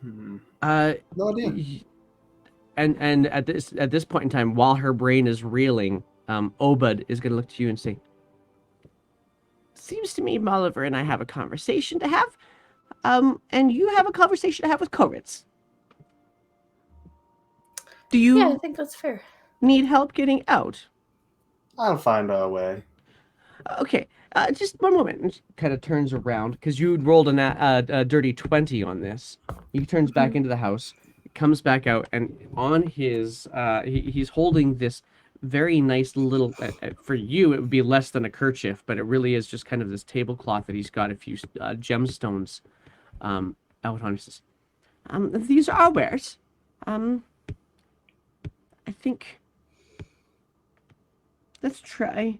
No idea. And at this point in time, while her brain is reeling, Obed is going to look to you and say, "Seems to me Molliver and I have a conversation to have, and you have a conversation to have with Koritz. Do you Yeah, I think that's fair. need help getting out?" I'll find our way. Okay, just one moment. And she kind of turns around because you rolled a dirty 20 on this. He turns back into the house, comes back out, and on his he's holding this very nice little. For you, it would be less than a kerchief, but it really is just kind of this tablecloth that he's got a few gemstones out on. He says, "These are our wares. I think. Let's try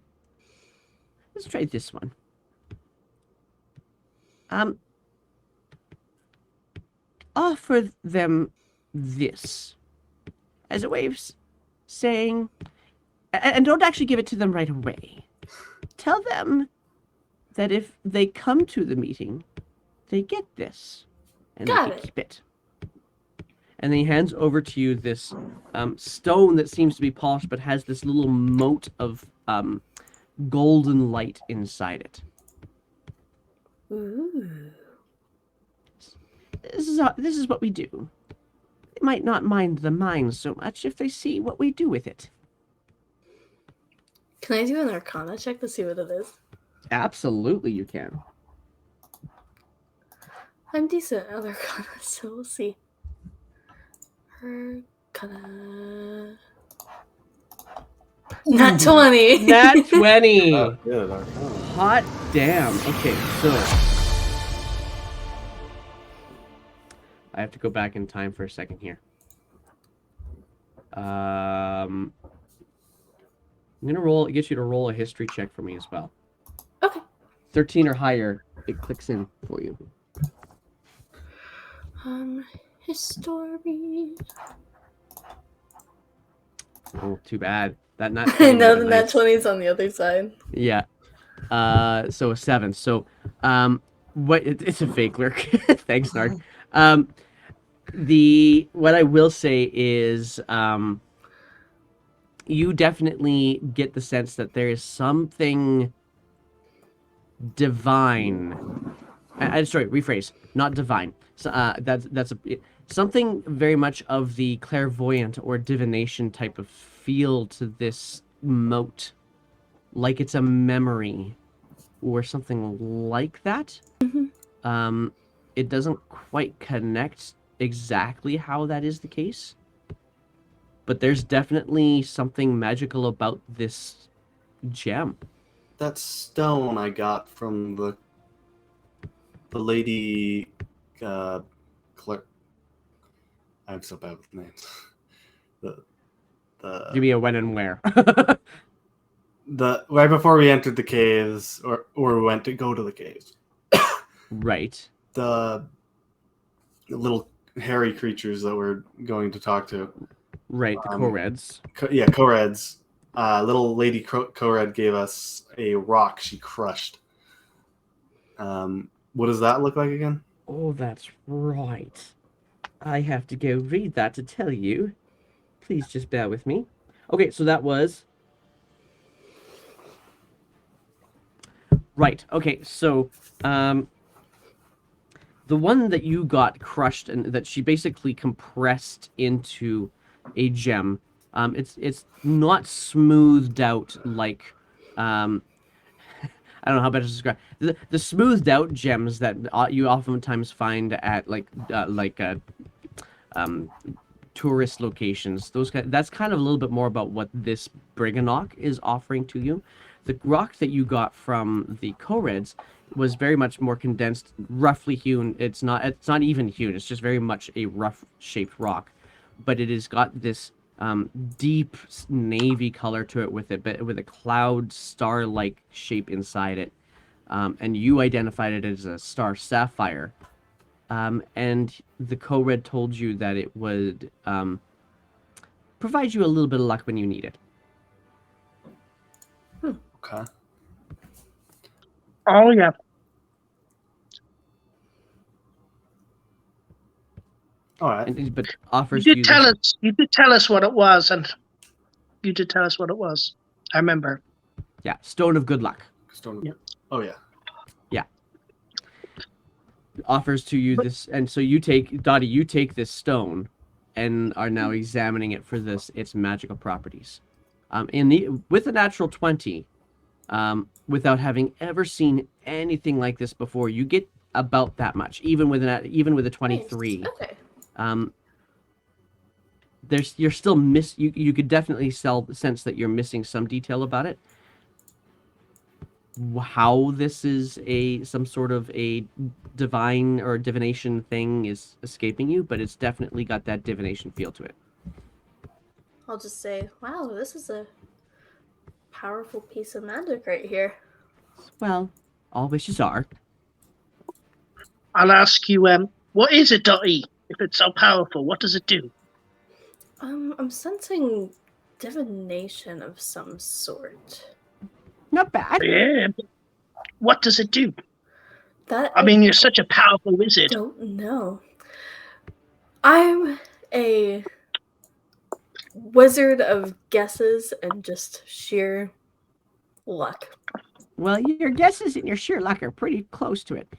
this one. Offer them this as a way of saying, and don't actually give it to them right away. Tell them that if they come to the meeting, they get this, and Got they can it. keep it. And then he hands over to you this stone that seems to be polished, but has this little mote of golden light inside it. Ooh. This is what we do. They might not mind the mines so much if they see what we do with it. Can I do an Arcana check to see what it is? Absolutely, you can. I'm decent at Arcana, so we'll see. Arcana. Not 20. Nat 20. Oh, good. Hot damn. Okay, so I have to go back in time for a second here. I'm gonna get you to roll a history check for me as well. Okay. 13 or higher, it clicks in for you. History. Oh, too bad. That not. I know the nat 20 is on the other side. Yeah. So a 7. So, it's a fake lurk. Thanks, Nard. What I will say is, you definitely get the sense that there is something divine. Sorry, rephrase. Not divine. So, something very much of the clairvoyant or divination type of feel to this mote, like it's a memory or something like that. Mm-hmm. It doesn't quite connect exactly how that is the case, but there's definitely something magical about this gem. That stone I got from the lady clerk. I'm so bad with names. Give me a when and where. The right before we entered the caves, or we went to go to the caves. Right. The little hairy creatures that we're going to talk to. Right, the Koreds. Koreds. Little lady Kored gave us a rock she crushed. What does that look like again? Oh, that's right. I have to go read that to tell you. Please just bear with me. Okay, so that was... Right, okay, so... the one that you got crushed and that she basically compressed into a gem, it's not smoothed out like... I don't know how better to describe the smoothed out gems that you oftentimes find at tourist locations. That's kind of a little bit more about what this Brigganock is offering to you. The rock that you got from the Koreds was very much more condensed, roughly hewn. It's not even hewn. It's just very much a rough shaped rock, but it has got this deep navy color to it with a cloud star-like shape inside it, and you identified it as a star sapphire, and the Kored told you that it would provide you a little bit of luck when you need it. Okay. Oh yeah. All right. But offers You you did tell this, us. You did tell us what it was, and you did tell us what it was. I remember. yeah, stone of good luck. Stone. Yeah. Oh yeah. Offers to you this, and so you take Dottie. You take this stone, and are now examining it for its magical properties. With a natural 20, without having ever seen anything like this before, you get about that much, even with a 23. Nice. Okay. You're still you could definitely sense that you're missing some detail about it. How this is some sort of a divine or divination thing is escaping you, but it's definitely got that divination feel to it. I'll just say, wow, this is a powerful piece of magic right here. Well, all wishes are. I'll ask you. What is it, Dottie? If it's so powerful, what does it do? I'm sensing divination of some sort. Not bad. Yeah. What does it do? That I mean, you're such a powerful wizard. don't know. I'm a wizard of guesses and just sheer luck. Well, your guesses and your sheer luck are pretty close to it.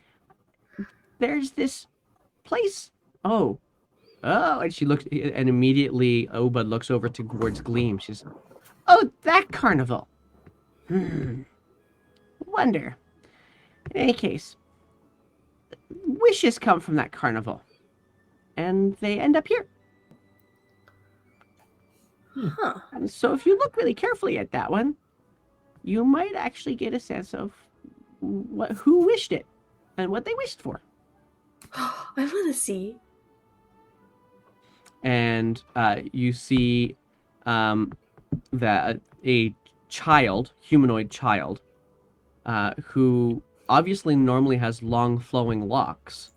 There's this place. Oh, and she looks, and immediately Oba looks over towards Gleam. She's, oh, that carnival. Wonder. In any case, wishes come from that carnival, and they end up here. Huh. And so if you look really carefully at that one, you might actually get a sense of who wished it and what they wished for. I want to see. And you see that a child, humanoid child, who obviously normally has long flowing locks,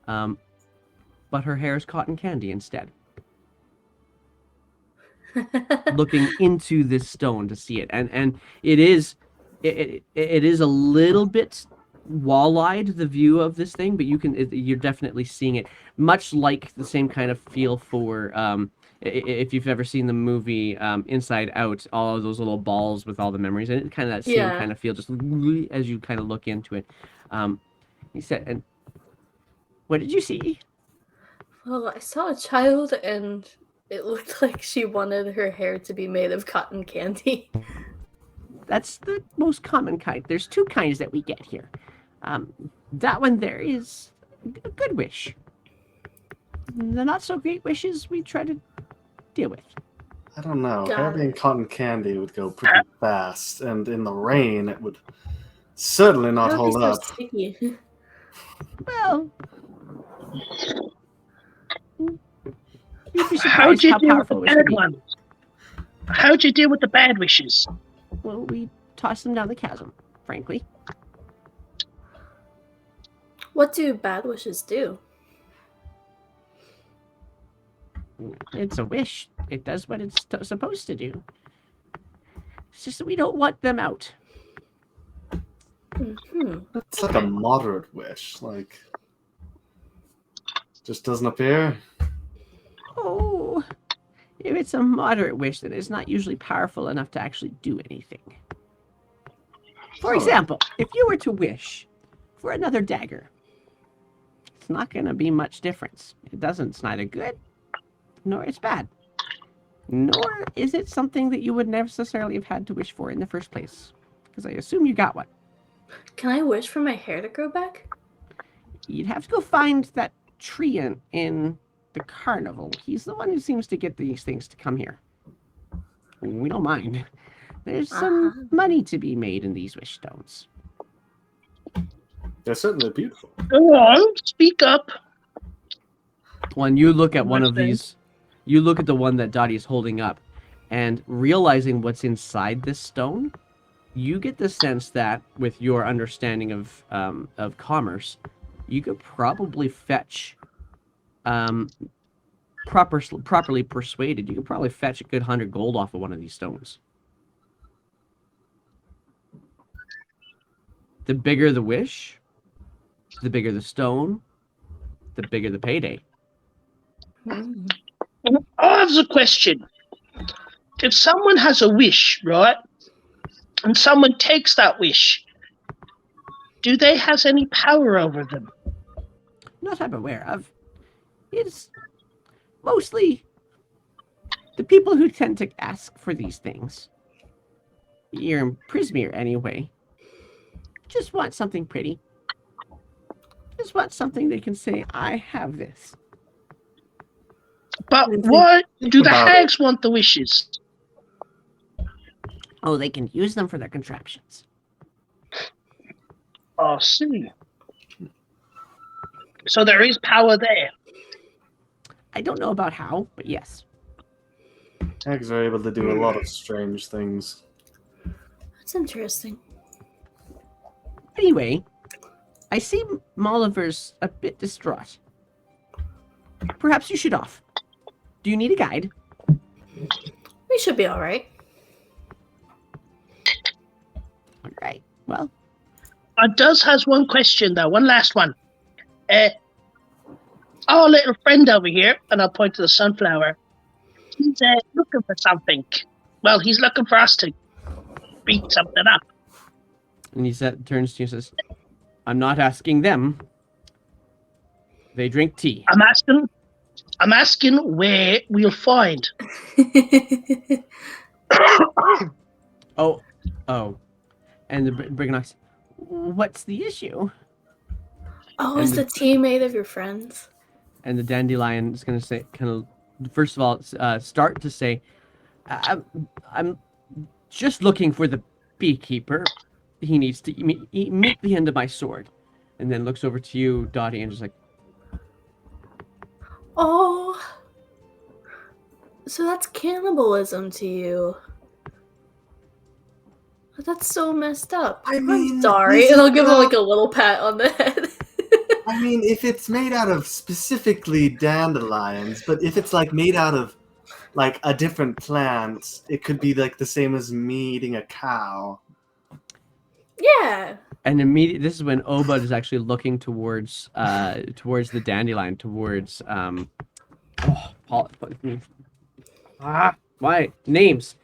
but her hair is cotton candy instead. Looking into this stone to see it, and it is a little bit wall-eyed, the view of this thing, but you're definitely seeing it, much like the same kind of feel for if you've ever seen the movie Inside Out, all of those little balls with all the memories, and it kind of that same kind of feel just as you kind of look into it. He said, and what did you see? Well, I saw a child and it looked like she wanted her hair to be made of cotton candy. That's the most common kind. There's two kinds that we get here. That one there is a good wish. The not so great wishes we try to deal with. I don't know. Got Hair it. being cotton candy would go pretty fast, and in the rain, it would certainly not That would hold be so up. sticky. Well, you'd be How'd surprised you how deal with the powerful it would bad be. ones? How'd you deal with the bad wishes? Well, we toss them down the chasm, frankly. What do bad wishes do? It's a wish. It does what it's supposed to do. It's just that we don't want them out. Hmm. It's like a moderate wish, like just doesn't appear. Oh, if it's a moderate wish, then it's not usually powerful enough to actually do anything. For example, if you were to wish for another dagger, it's not going to be much difference. It's neither good, nor it's bad. Nor is it something that you would necessarily have had to wish for in the first place. Because I assume you got one. Can I wish for my hair to grow back? You'd have to go find that treant in the carnival. He's the one who seems to get these things to come here. We don't mind. There's some money to be made in these wish stones. They're certainly beautiful. Go on, speak up. When you look at one of Understand. these, you look at the one that Dottie is holding up, and realizing what's inside this stone, you get the sense that, with your understanding of commerce, you could probably fetch, properly persuaded, you could probably fetch a good 100 gold off of one of these stones. The bigger the wish, the bigger the stone, the bigger the payday. I have a question. If someone has a wish, right, and someone takes that wish, do they have any power over them? Not I'm aware of. It's mostly the people who tend to ask for these things. Here in Prismere, anyway. Just want something pretty. Just want something they can say, I have this. But why do the about it. hags want the wishes? Oh, they can use them for their contraptions. I see. So there is power there. I don't know about how, but yes. Hags are able to do a lot of strange things. That's interesting. Anyway, I see Molliver's a bit distraught. Perhaps you should off. Do you need a guide? We should be alright. All right. Well, I does has one question though, one last one. Our little friend over here, and I'll point to the sunflower. He's looking for something. Well, he's looking for us to beat something up. And he turns to you and says, I'm not asking them. They drink tea. I'm asking where we'll find. Oh. And the Brigganock, what's the issue? Oh, is the tea made of your friends? And the dandelion is going to say, kind of, first of all, start to say, I'm just looking for the beekeeper. He needs to meet the end of my sword. And then looks over to you, Dottie, and just like, oh, so that's cannibalism to you. That's so messed up. I mean, I'm sorry, and I'll give him like a little pat on the head. I mean, if it's made out of specifically dandelions, but if it's like made out of like a different plant, it could be like the same as me eating a cow. Yeah. and immediately, this is when Obud is actually looking towards the dandelion, towards my names.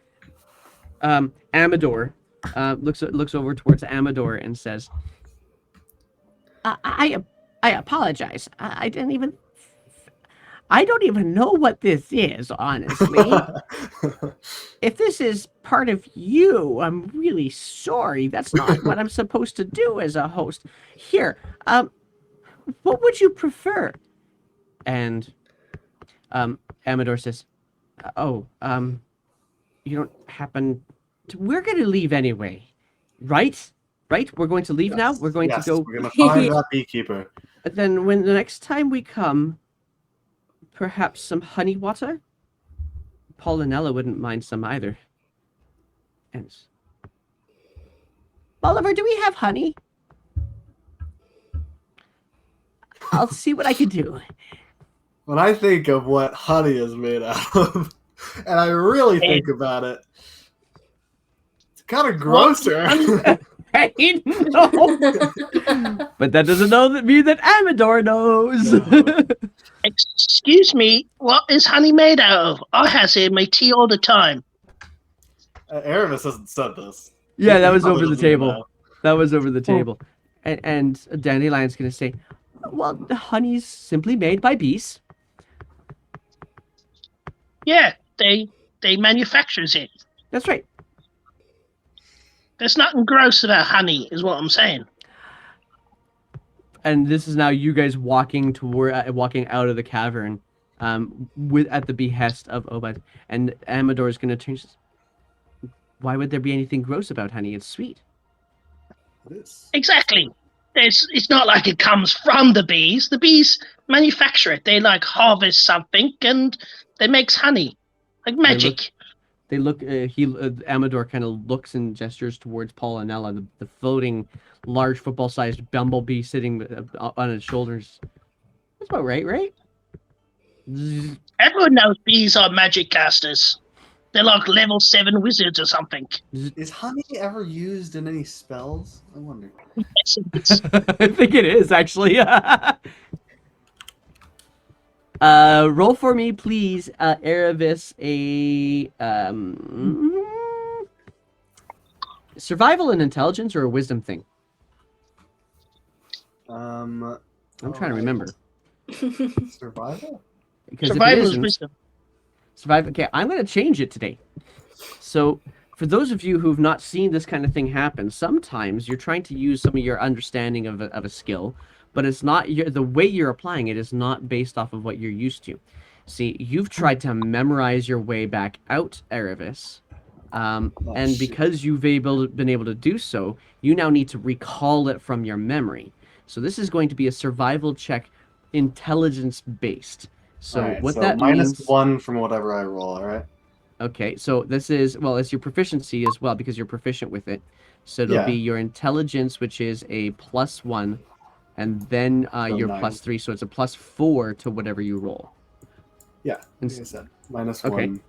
Amador looks over towards Amador and says, I apologize. I don't even know what this is, honestly. If this is part of you, I'm really sorry. That's not what I'm supposed to do as a host. Here, what would you prefer? And Amador says, you don't happen to... We're going to leave anyway, right? Right? We're going to leave now? We're going to go... We're going to find that beekeeper. Then when the next time we come, perhaps some honey water? Paulinella wouldn't mind some either. And Oliver, do we have honey? I'll see what I can do. When I think of what honey is made out of, and I really think about it, it's kind of grosser. I know. But that doesn't mean that Amador knows. No. Excuse me, what is honey made out of? I has it in my tea all the time. Aramis hasn't said this. Yeah, that was Probably over the doesn't even table. know. That was over the table. And Dandelion's going to say, well, the honey's simply made by bees. Yeah, they manufactures it. That's right. There's nothing gross about honey, is what I'm saying. And this is now you guys walking out of the cavern, at the behest of Obad. And Amador is going to turn. Why would there be anything gross about honey? It's sweet. It is. Exactly. It's not like it comes from the bees. The bees manufacture it. They like harvest something and they makes honey, like magic. Amador kind of looks and gestures towards Paulinella, the floating, large football-sized bumblebee sitting on his shoulders. That's about right? Zzz. Everyone knows bees are magic casters. They're like level 7 wizards or something. Is honey ever used in any spells? I wonder. Yes, it's- I think it is, actually. Roll for me, please, Aravis, a survival and intelligence or a wisdom thing? I'm trying to remember. Survival? Because if it Survival is isn't- wisdom. Survival. Okay, I'm going to change it today. So, for those of you who've not seen this kind of thing happen, sometimes you're trying to use some of your understanding of a skill, but it's not the way you're applying it is not based off of what you're used to. See, you've tried to memorize your way back out, Aravis, and because you've been able to do so, you now need to recall it from your memory. So this is going to be a survival check, intelligence based. So Alright, what so that minus means... 1 from whatever I roll, alright? Okay, so this is, well, it's your proficiency as well, because you're proficient with it. So it'll be your intelligence, which is a +1, and then your 9. +3, so it's a +4 to whatever you roll. Yeah, And like I said, minus okay. 1.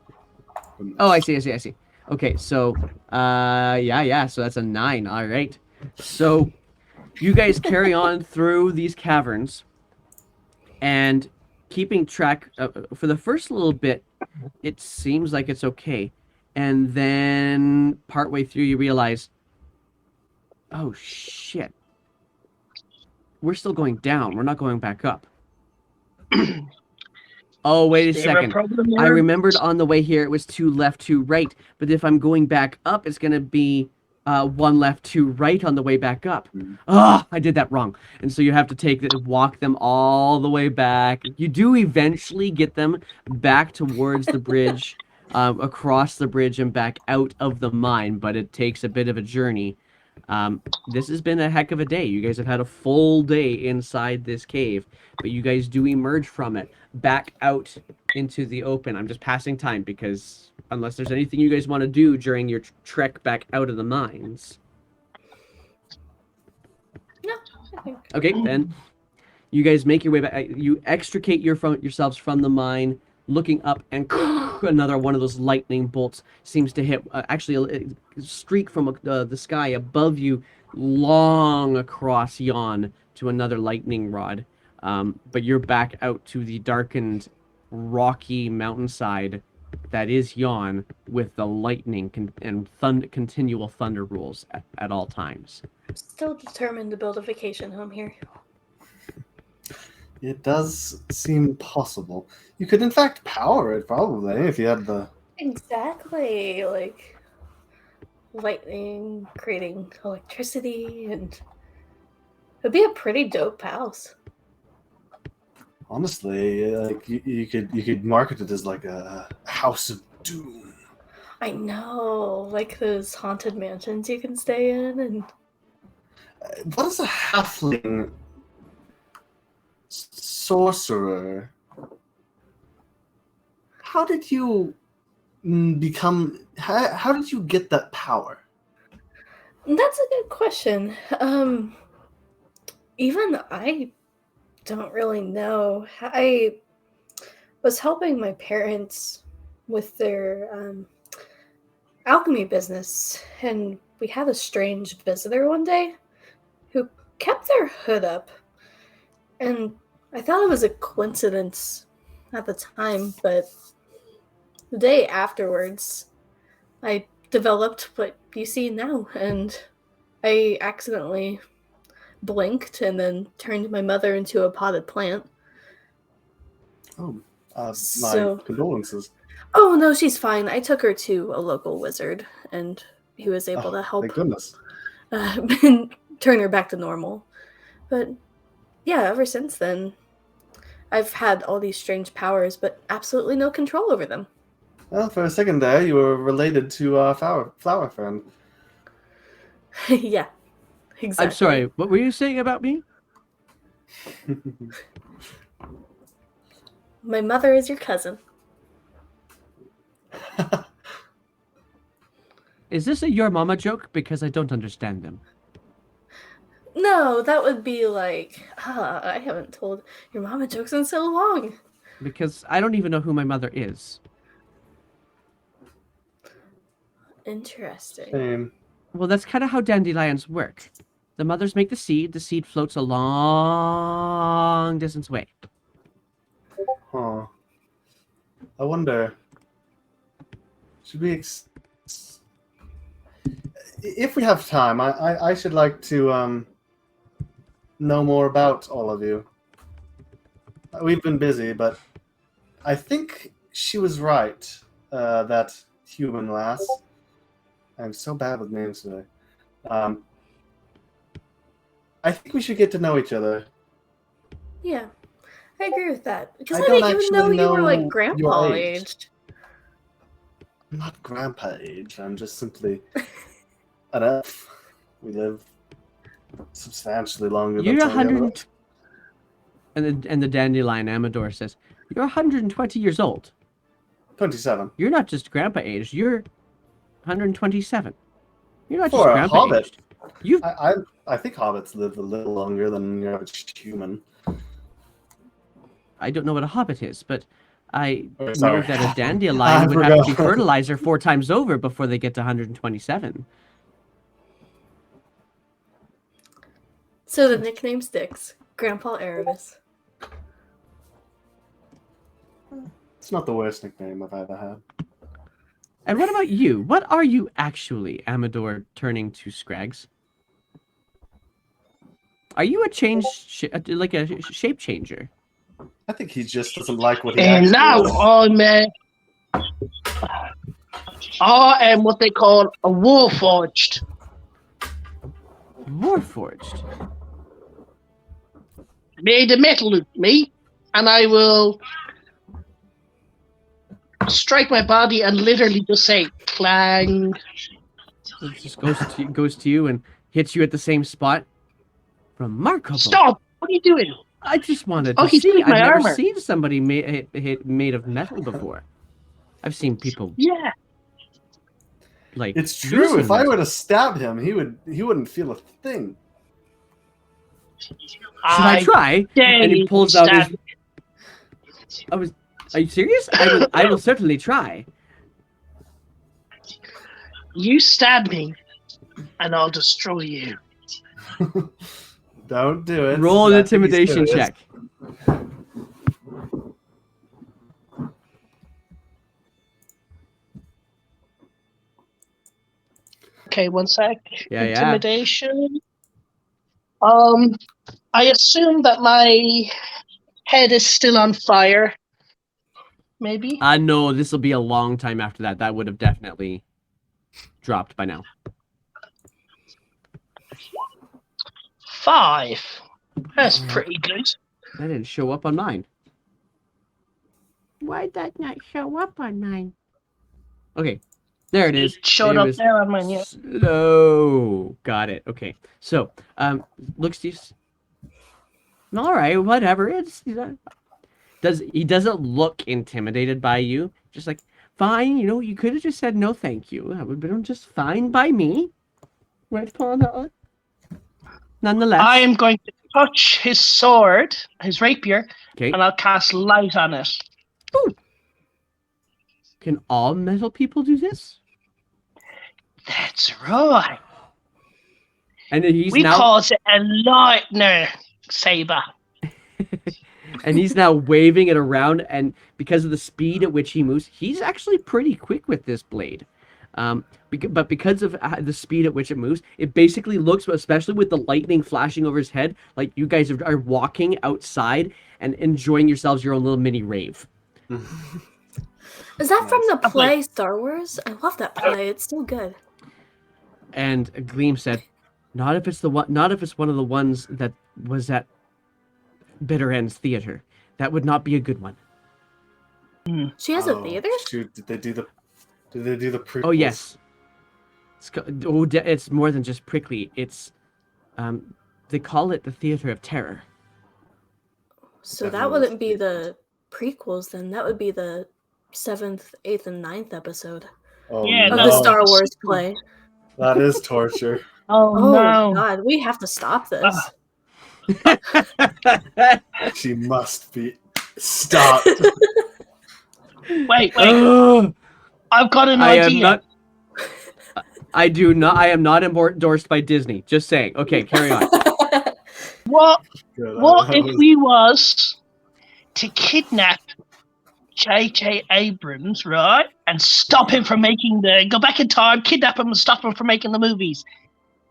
from Oh, I this. see. Okay, so, so that's a 9, all right. So, You guys carry on through these caverns, and keeping track for the first little bit, it seems like it's okay, and then partway through you realize, oh shit, we're still going down. We're not going back up. Oh, wait a Is there a second. problem I there? remembered on the way here it was 2 left, 2 right. But if I'm going back up, it's going to be 1 left, 2 right on the way back up. Ah, I did that wrong. And so you have to walk them all the way back. You do eventually get them back towards the bridge, across the bridge and back out of the mine, but it takes a bit of a journey. This has been a heck of a day. You guys have had a full day inside this cave, but you guys do emerge from it back out into the open. I'm just passing time because unless there's anything you guys want to do during your trek back out of the mines. No, I think. Okay, then you guys make your way back. You extricate yourselves from the mine, looking up, and another one of those lightning bolts seems to hit. Actually, a streak from the sky above you, long across Yon to another lightning rod. But you're back out to the darkened, rocky mountainside that is Yon, with the lightning and continual thunder rules at all times. Still determined to build a vacation home here. It does seem possible. You could, in fact, power it probably if you had the. Exactly, like lightning creating electricity, and it'd be a pretty dope house. Honestly, like you could market it as like a house of doom. I know, like those haunted mansions you can stay in, and What is a halfling sorcerer? How did you become? How did you get that power? that's a good question. Even I don't really know. I was helping my parents with their alchemy business, and we had a strange visitor one day who kept their hood up. And I thought it was a coincidence at the time, but the day afterwards, I developed what you see now, and I accidentally blinked and then turned my mother into a potted plant. Oh, my So- condolences. Oh, no, she's fine. I took her to a local wizard, and he was able to help Thank goodness. and turn her back to normal. But yeah, ever since then, I've had all these strange powers, but absolutely no control over them. Well, for a second there, you were related to our flower friend. Yeah, exactly. I'm sorry, what were you saying about me? My mother is your cousin. Is this a your mama joke? Because I don't understand them. No, that would be like, I haven't told your mama jokes in so long. Because I don't even know who my mother is. Interesting. Same. Well, that's kind of how dandelions work. The mothers make the seed floats a long distance away. Huh. I wonder. Should we? If we have time, I should like to know more about all of you. We've been busy, but I think she was right. That human lass. I'm so bad with names today. I think we should get to know each other. Yeah, I agree with that. Because I I don't didn't even know actually you were know like grandpa your age. aged. I'm not grandpa age. I'm just simply an elf. We live substantially longer than You're some of the other 100 elves. and the dandelion Amador says, "You're 120 years old. 27. You're not just grandpa aged. You're 127. You're not For just a grandpa hobbit. aged. You I think hobbits live a little longer than your average human. I don't know what a hobbit is, but I Oh, know sorry. that a I dandelion would have to be forgot. fertilizer 4 times over before they get to 127. So the nickname sticks. Grandpa Erebus. It's not the worst nickname I've ever had. And what about you? What are you actually, Amador, turning to Scrags? Are you a like a shape changer? I think he just doesn't like what he And actually now is. I am what they call a warforged. Warforged. Made of metal, me, and I will strike my body and literally just say clang. It just goes to you and hits you at the same spot. Remarkable. Stop! What are you doing? I just wanted Oh, to he see. took my I've never armor. seen somebody made of metal before. I've seen people Yeah. like. It's true. using If I metal. were to stab him, he wouldn't feel a thing. Should I try? And he pulls out his. Are you serious? I will certainly try. You stab me, and I'll destroy you. Don't do it. Roll an I think he's intimidation serious. check. Okay, one sec. Yeah. Intimidation. I assume that my head is still on fire. Maybe. No, this will be a long time after that. That would have definitely dropped by now. 5. That's pretty good. That didn't show up on mine. Why'd that not show up on mine? Okay, there it is. It showed It up was there on mine, yeah. slow. Got it. Okay, so looks to you. All right, whatever. He doesn't look intimidated by you. Just like, fine. You know, you could have just said no, thank you. That would have been just fine by me. Right upon that. Nonetheless, I am going to touch his sword, his rapier, okay. and I'll cast light on it. Ooh. Can all metal people do this? That's right. And he's We now call it a lightner saber. and he's now waving it around, and because of the speed at which he moves, he's actually pretty quick with this blade. But because of the speed at which it moves, it basically looks, especially with the lightning flashing over his head, like you guys are walking outside and enjoying yourselves your own little mini rave. Is that from the Nice. play Star Wars? I love that play. It's so good. And Gleam said, "Not if it's one of the ones that was at Bitter End's theater. That would not be a good one." She has a theater? Shoot, did they do the prequels? Oh yes. It's more than just prickly. It's they call it the Theater of Terror. So that wouldn't be the prequels then. That would be the 7th, 8th, and 9th episode Oh, Yeah, of no. the Star Wars play. That is torture. Oh, Oh no. god, we have to stop this. She must be stopped. Wait. Ugh. I've got an I am idea. not. I do not. I am not endorsed by Disney. Just saying. Okay, carry on. What Good, What if we was to kidnap J.J. Abrams, right, and stop him from go back in time, kidnap him and stop him from making the movies?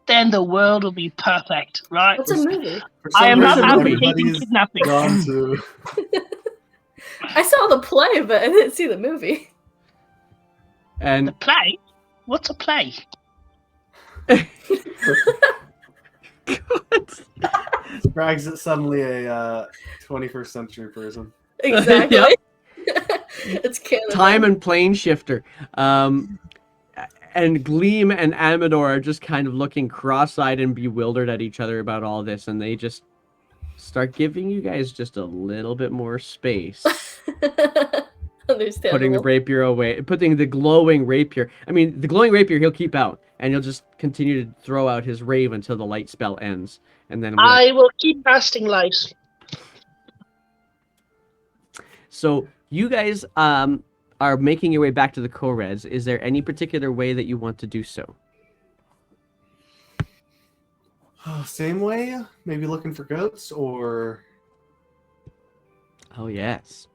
Then the world will be perfect, right? What's a movie? For some I am not reason, advocating everybody's kidnapping. gone to I saw the play, but I didn't see the movie. And The play? What's a play? Brag's suddenly a 21st century person. Exactly. Yep. It's canon. time and plane shifter. And Gleam and Amador are just kind of looking cross-eyed and bewildered at each other about all this, and they just start giving you guys just a little bit more space. Understandable. Putting the rapier away, putting the glowing rapier. I mean, the glowing rapier he'll keep out, and he'll just continue to throw out his rave until the light spell ends, and then I will keep casting light. So you guys are making your way back to the Koreds. Is there any particular way that you want to do so? Same way? Maybe looking for goats, or... Oh, yes.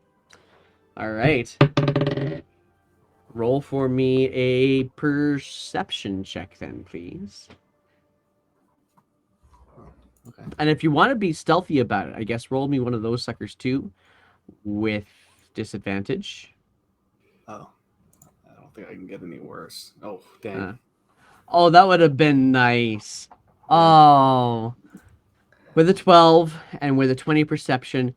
All right. Roll for me a perception check then, please. Okay. And if you want to be stealthy about it, I guess roll me one of those suckers too, with disadvantage. Oh. I don't think I can get any worse. Oh, dang. Uh, oh, that would have been nice. Oh. With a 12 and with a 20 perception.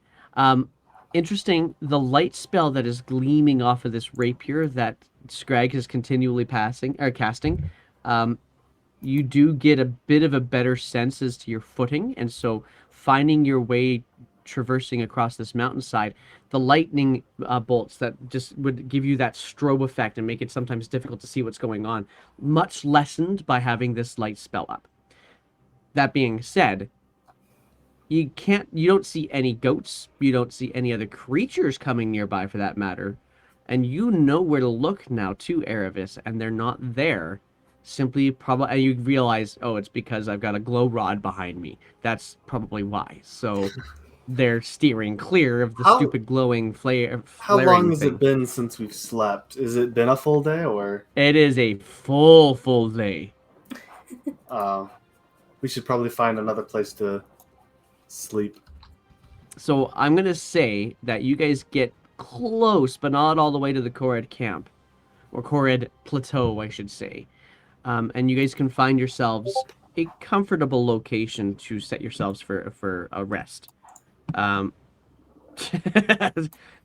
Interesting, the light spell that is gleaming off of this rapier that Scrag is continually casting, you do get a bit of a better sense as to your footing, and so finding your way traversing across this mountainside, the lightning bolts that just would give you that strobe effect and make it sometimes difficult to see what's going on, much lessened by having this light spell up. That being said, you don't see any goats, you don't see any other creatures coming nearby for that matter, and you know where to look now to Erebus, and they're not there. Simply probably, and you realize, oh, it's because I've got a glow rod behind me. That's probably why. So they're steering clear of the How- stupid glowing How flaring long has thing. it been since we've slept? Has it been a full day, or... It is a full day. We should probably find another place to sleep. So I'm gonna say that you guys get close, but not all the way to the Korid camp, or Korid Plateau, I should say. And you guys can find yourselves a comfortable location to set yourselves for a rest. The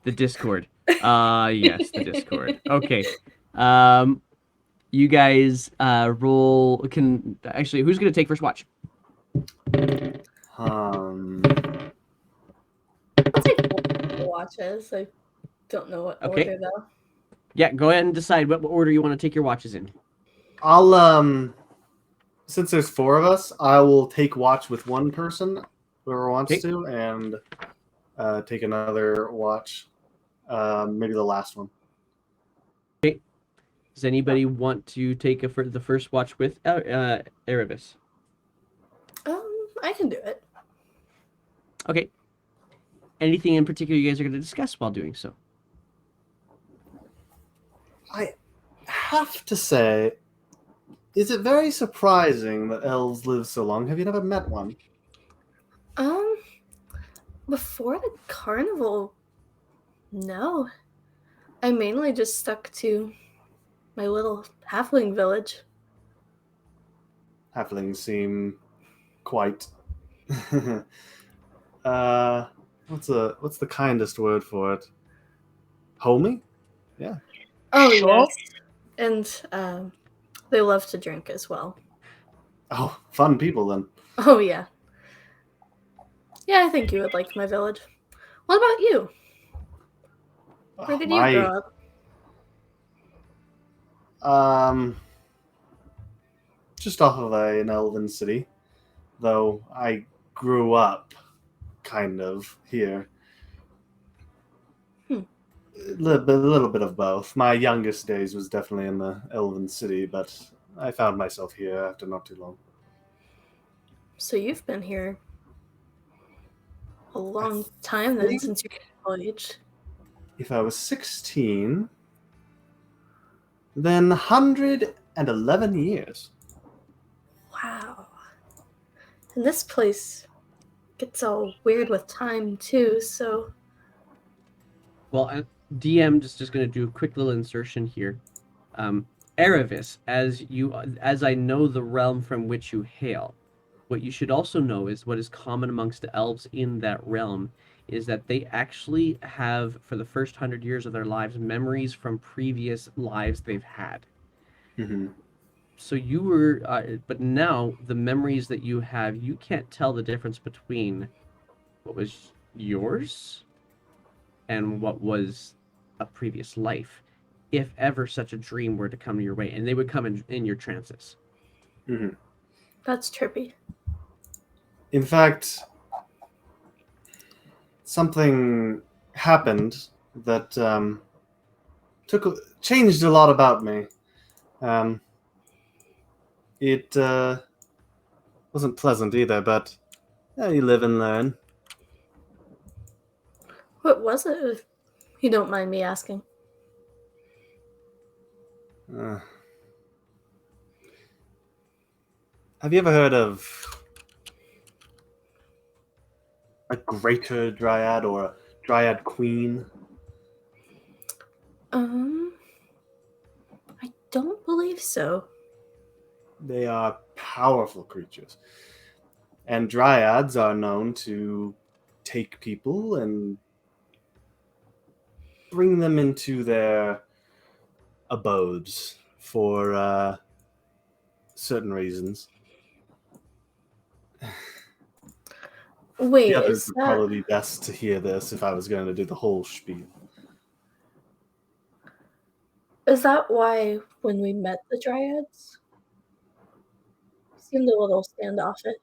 Discord. Yes, the Discord. Okay. You guys roll. Can actually, who's gonna take first watch? Um, I'll take four watches. I don't know what Okay. order though. Yeah, go ahead and decide what order you want to take your watches in. I'll since there's four of us, I will take watch with one person, whoever wants Okay. to, and take another watch. Maybe the last one. Does anybody want to take the first watch with Erebus? I can do it. Okay. Anything in particular you guys are going to discuss while doing so? I have to say, is it very surprising that elves live so long? Have you never met one? Before the carnival, no. I mainly just stuck to my little halfling village. Halflings seem quite. What's the kindest word for it? Homey? Yeah. Oh Sure. yes, and they love to drink as well. Oh, fun people then. Oh yeah. Yeah, I think you would like my village. What about you? Where did you grow up? Just off of an elven city, though I grew up kind of here. Hmm. A little bit of both. My youngest days was definitely in the elven city, but I found myself here after not too long. So you've been here a long time then, think- since you're college. If I was 16, then 111 years. Wow. And this place gets all weird with time too, so Well, DM just going to do a quick little insertion here. Erebus, as I know the realm from which you hail, what you should also know is what is common amongst the elves in that realm is that they actually have, for the first 100 years of their lives, memories from previous lives they've had. Mm-hmm. So you were, but now the memories that you have, you can't tell the difference between what was yours and what was a previous life, if ever such a dream were to come your way, and they would come in your trances. Mm-hmm. that's trippy. In fact, something happened that changed a lot about me. It was Wasn't pleasant either, but you live and learn. What was it, if you don't mind me asking? Have you ever heard of a greater dryad or a dryad queen? I don't believe so. They are powerful creatures. And dryads are known to take people and bring them into their abodes for certain reasons. Wait, The others is would that probably be best to hear this if I was going to do the whole spiel. why when we met the Dryads, you seemed a little standoffish?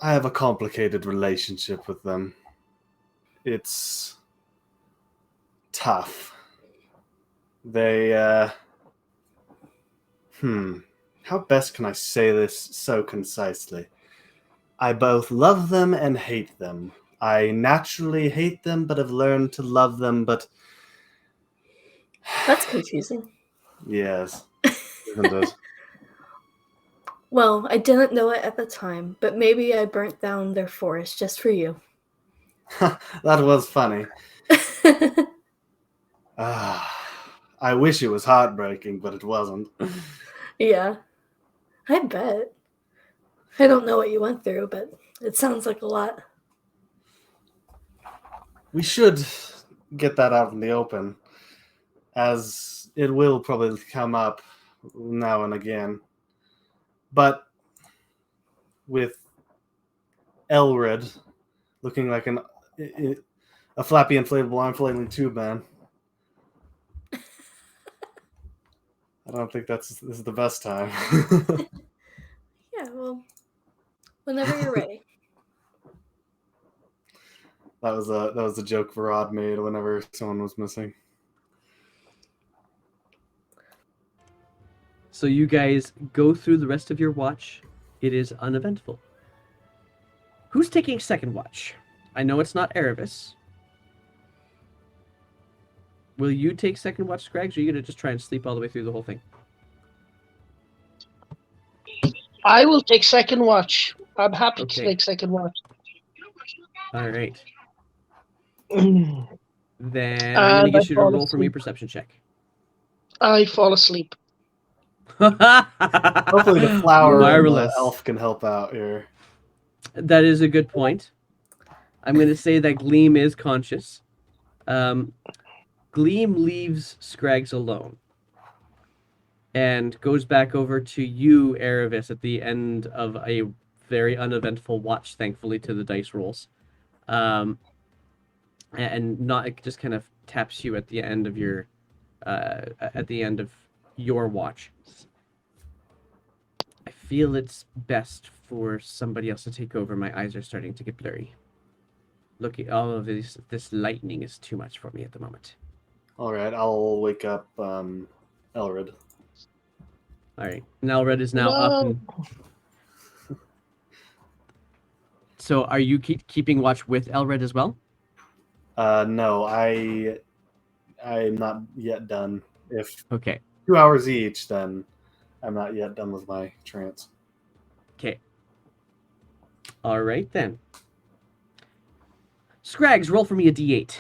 I have a complicated relationship with them. It's tough. They, how best can I say this so concisely? I both love them and hate them. I naturally hate them, but have learned to love them, but... That's confusing. Yes, isn't it? Well, I didn't know it at the time, but maybe I burnt down their forest just for you. That was funny. I wish it was heartbreaking, but it wasn't. Yeah, I bet. I don't know what you went through, but it sounds like a lot. We should get that out in the open, as it will probably come up now and again. But with Elred looking like a flappy inflatable arm flailing tube man, I don't think this is the best time. Yeah, well, whenever you're ready. That was a joke Varad made whenever someone was missing. So you guys go through the rest of your watch. It is uneventful. Who's taking second watch? I know it's not Erebus. Will you take second watch, Scrags, or are you going to just try and sleep all the way through the whole thing? I will take second watch. I'm happy Okay. to take second watch. All right. And Then I'm going to I get you to fall roll for me a asleep. perception check. I fall asleep. Hopefully the flower and the Marvelous. elf can help out here. That is a good point. I'm going to say that Gleam is conscious. Gleam leaves Scrags alone and goes back over to you, Erebus, at the end of a very uneventful watch, thankfully, to the dice rolls. And not it just kind of taps you at the end of your watch. I feel it's best for somebody else to take over. My eyes are starting to get blurry. Looking, all of this lightning is too much for me at the moment. All right, I'll wake up Elred. All right, and Elred is now up. And... So, are you keeping watch with Elred as well? No, I'm not yet done. If Okay. 2 hours each, then I'm not yet done with my trance. Okay. All right then. Scrags, roll for me a d8.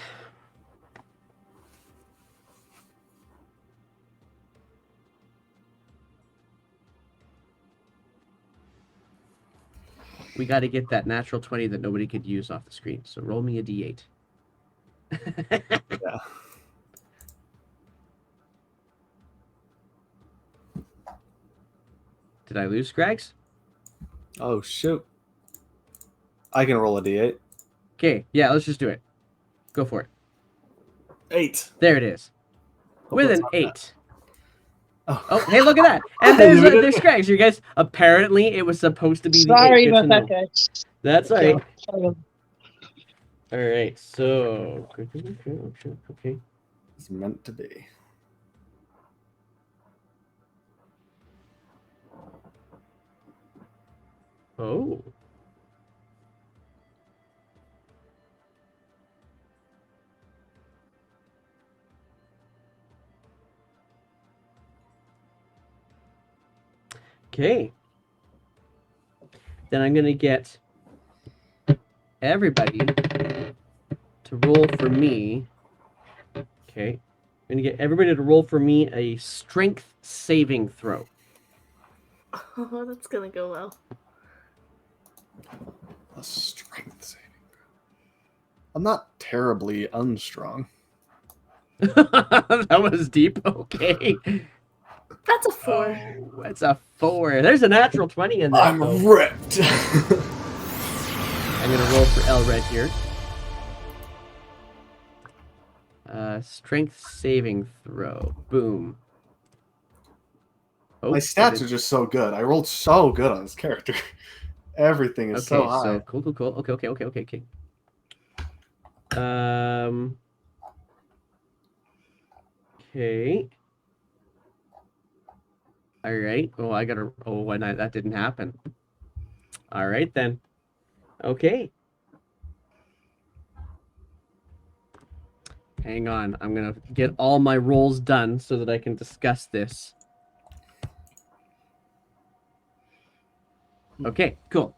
We got to get that natural 20 that nobody could use off the screen. So roll me a d8. Yeah. Did I lose, Scrags? Oh, shoot. I can roll a d8. Okay, yeah, let's just do it. Go for it. 8. There it is. Hope With that's an not 8. bad. Oh, hey, look at that. And there's Scrags. You guys, apparently it was supposed to be the 8. Sorry Good about to that, know. guys. That's all right. Okay. All right, so... Okay. It's meant to be. Oh. Okay. Then I'm going to get everybody to roll for me. Okay. I'm going to get everybody to roll for me a strength saving throw. Oh, that's gonna go well. A strength saving. I'm not terribly unstrong. That was deep. Okay. That's a 4. Oh, that's a 4. There's a natural 20 in there. I'm though. ripped. I'm gonna roll for Elred here. Strength saving throw. Boom. Oh, My I stats did- are just so good. I rolled so good on this character. Everything is so Okay, high. so cool. Okay. Okay. All right. Oh, I gotta. Oh, why not? That didn't happen. All right then. Okay. Hang on. I'm gonna get all my rolls done so that I can discuss this. Okay. Cool.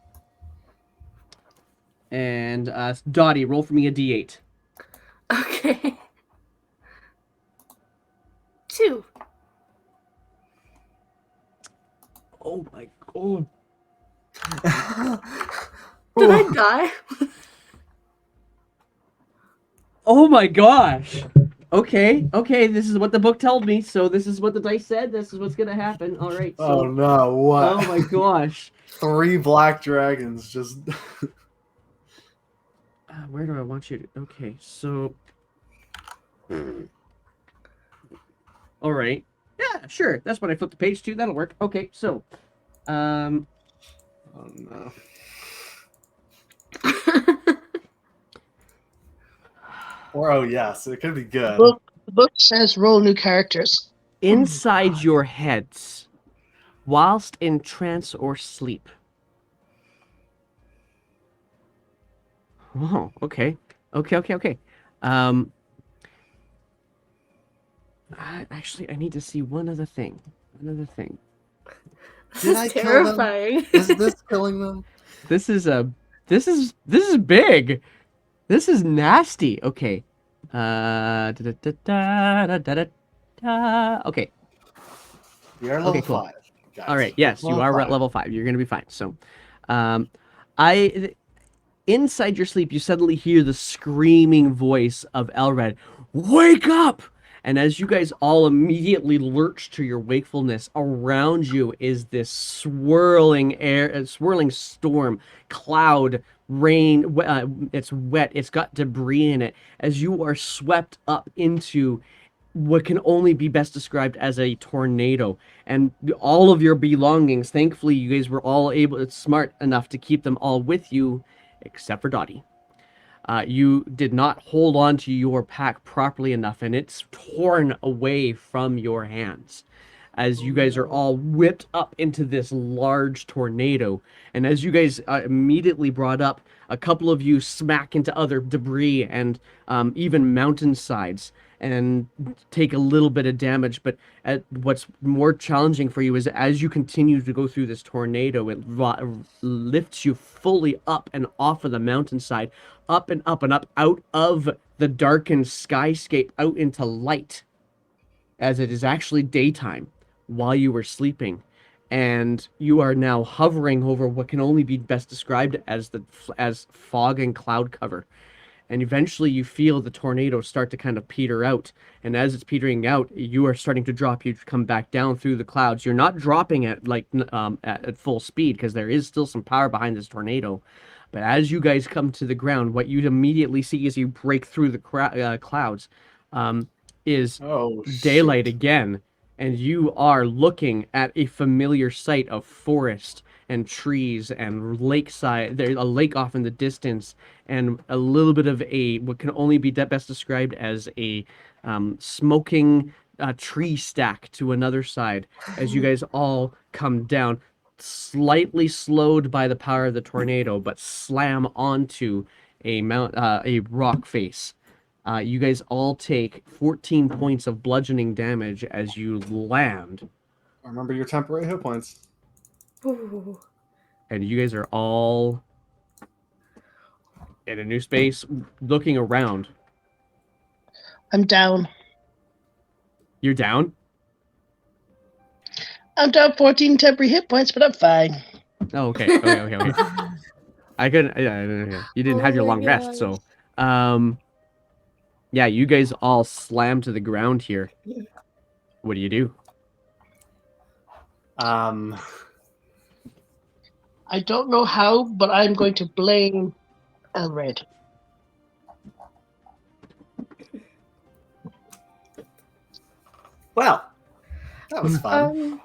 And Dottie, roll for me a d8. Okay. 2. Oh my god. Did I die? Oh my gosh. Okay, this is what the book told me. So this is what the dice said. This is what's gonna happen. All right. So, Oh no! What? oh my gosh. 3 black dragons just. Where do I want you to? Okay, so. All right. Yeah, sure. That's what I flipped the page to. That'll work. Okay, so, Oh no! Or oh yes, it could be good. The book says roll new characters. inside your heads, whilst in trance or sleep. Oh, okay. Actually, I need to see one other thing. This Did I is kill them? terrifying. Is this killing them? This is big. This is nasty. Okay. Okay. We are level Okay, cool. 5. Guys. All right. Yes, you Level are 5. at level 5. You're gonna be fine. So, inside your sleep, you suddenly hear the screaming voice of Elred. Wake up! And as you guys all immediately lurch to your wakefulness, around you is this swirling swirling storm, cloud, rain. It's wet. It's got debris in it. As you are swept up into what can only be best described as a tornado, and all of your belongings. Thankfully, you guys were all smart enough to keep them all with you, except for Dottie. You did not hold on to your pack properly enough, and it's torn away from your hands as you guys are all whipped up into this large tornado. And as you guys immediately brought up, a couple of you smack into other debris and even mountainsides and take a little bit of damage. But what's more challenging for you is as you continue to go through this tornado, it lifts you fully up and off of the mountainside, up and up and up, out of the darkened skyscape, out into light, as it is actually daytime while you were sleeping. And you are now hovering over what can only be best described as fog and cloud cover. And eventually you feel the tornado start to kind of peter out. And as it's petering out, you are starting to drop. You come back down through the clouds. You're not dropping at at full speed, because there is still some power behind this tornado. But as you guys come to the ground, what you'd immediately see as you break through the clouds is daylight again. And you are looking at a familiar sight of forest and trees and lakeside. There's a lake off in the distance, and a little bit of what can only be best described as a smoking tree stack to another side. As you guys all come down, slightly slowed by the power of the tornado, but slam onto a rock face. You guys all take 14 points of bludgeoning damage as you land, Remember your temporary hit points. Ooh. and you guys are all in a new space, looking around. I'm down. You're down? I'm down 14 temporary hit points, but I'm fine. Oh, okay. I couldn't. Yeah. You didn't have your Oh my long rest, so. Yeah, you guys all slam to the ground here. What do you do? Um, I don't know how, but I'm going to blame Elred. well, that was fun.